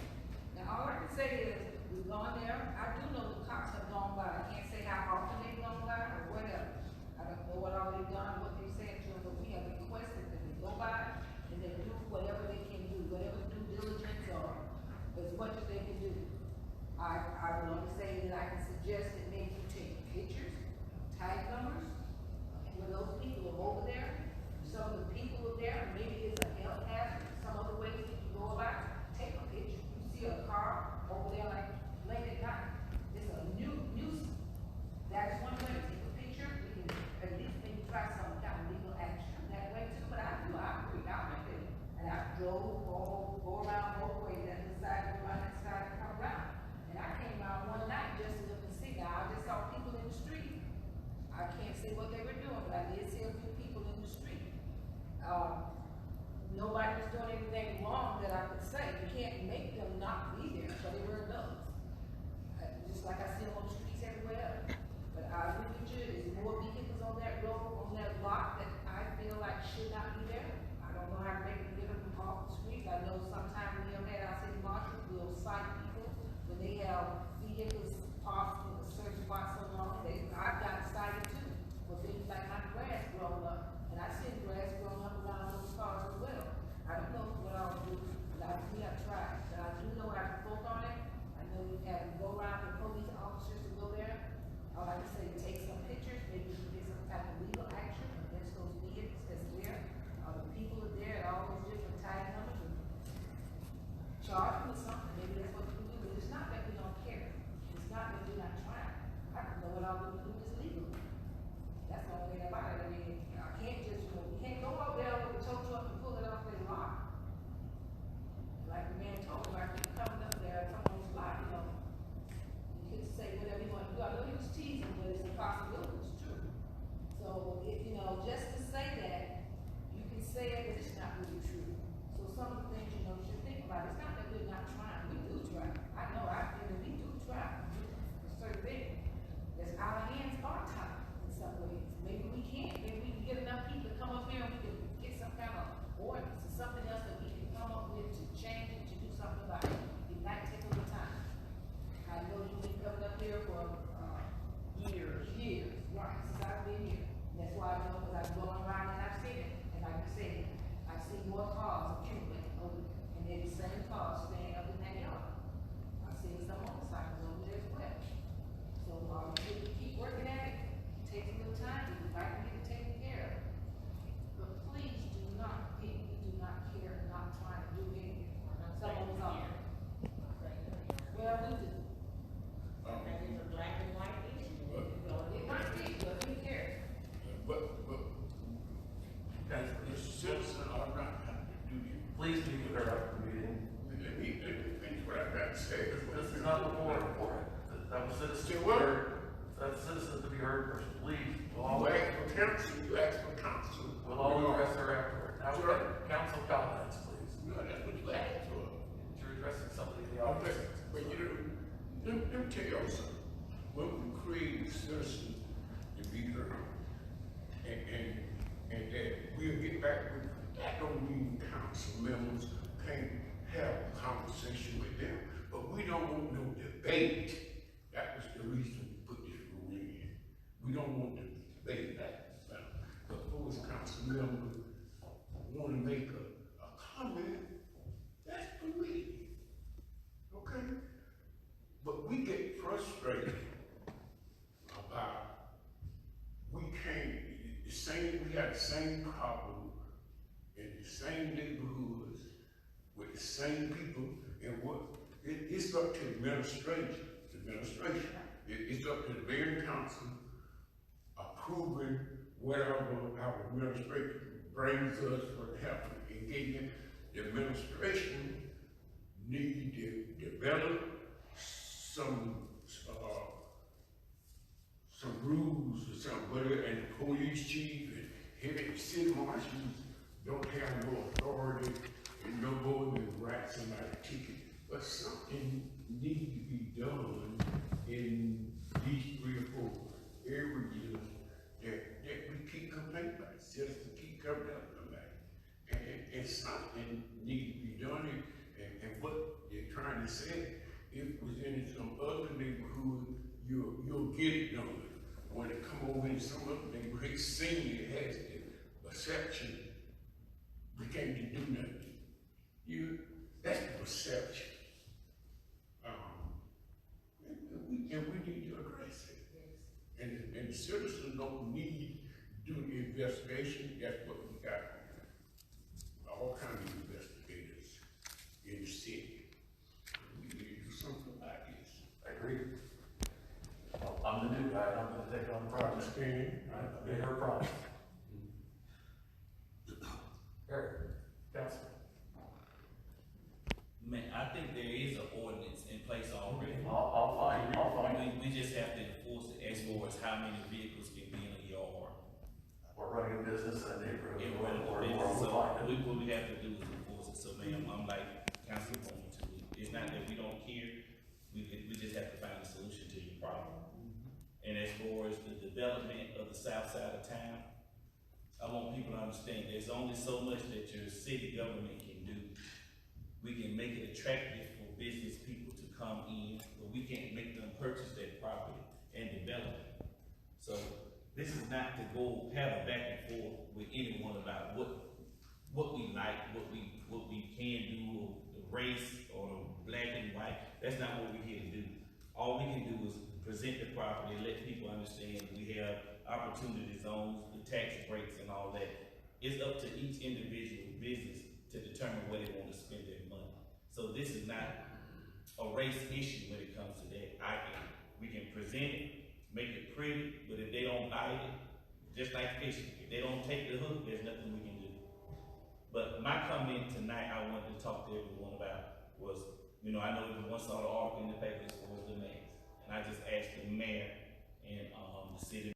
tell y'all something. When we create citizens to be heard, and that we'll get back with, that don't mean council members can't have a conversation with them, but we don't want no debate. That was the reason we put this rule in. We don't want to debate that. But those council members want to make a comment, that's belief. Okay? But we get frustrated about, we got the same problem in the same neighborhoods with the same people, and it's up to the administration. It's up to the mayor and council approving whatever our administration brings us for help engagement. The administration need to develop some rules or something, whatever, and the police chief and head city marshals don't have no authority and no more than write somebody a ticket. But something needs to be done in these 3 or 4 areas that we keep complaining about. Citizens keep coming up about. And something needs to be done, and what they're trying to say, if it was in some other neighborhood, you'll get it done. When it come over in some other neighborhood, senior has the perception we can't do nothing. That's the perception. And we need to address it. And the citizens don't need to do the investigation. That's what we got. All kinds of investigators in the city. We need to do something about this. I agree. Well, I'm the new guy, I'm gonna take on the project. I've been her project. Eric, Councilman. Man, I think there is an ordinance in place already. I'll find it. We just have to enforce it as far as how many vehicles can be in a yard. We're running a business in the neighborhood. And what we have to do is enforce it. So ma'am, I'm like Councilwoman to it. It's not that we don't care, we just have to find a solution to your problem. And as far as the development of the south side of town, I want people to understand there's only so much that your city government can do. We can make it attractive for business people to come in, but we can't make them purchase that property and develop it. So this is not to go have a back and forth with anyone about what we like, what we can do, or the race or the black and white. That's not what we're here to do. All we can do is present the property, let people understand we have opportunity zones, the tax breaks and all that. It's up to each individual business to determine where they want to spend their money. So this is not a race issue when it comes to that. We can present it, make it pretty, but if they don't buy it, just like fishing, if they don't take the hook, there's nothing we can do. But my comment tonight I wanted to talk to everyone about was, I know everyone saw the article in the papers was the mayor. And I just asked the mayor and the city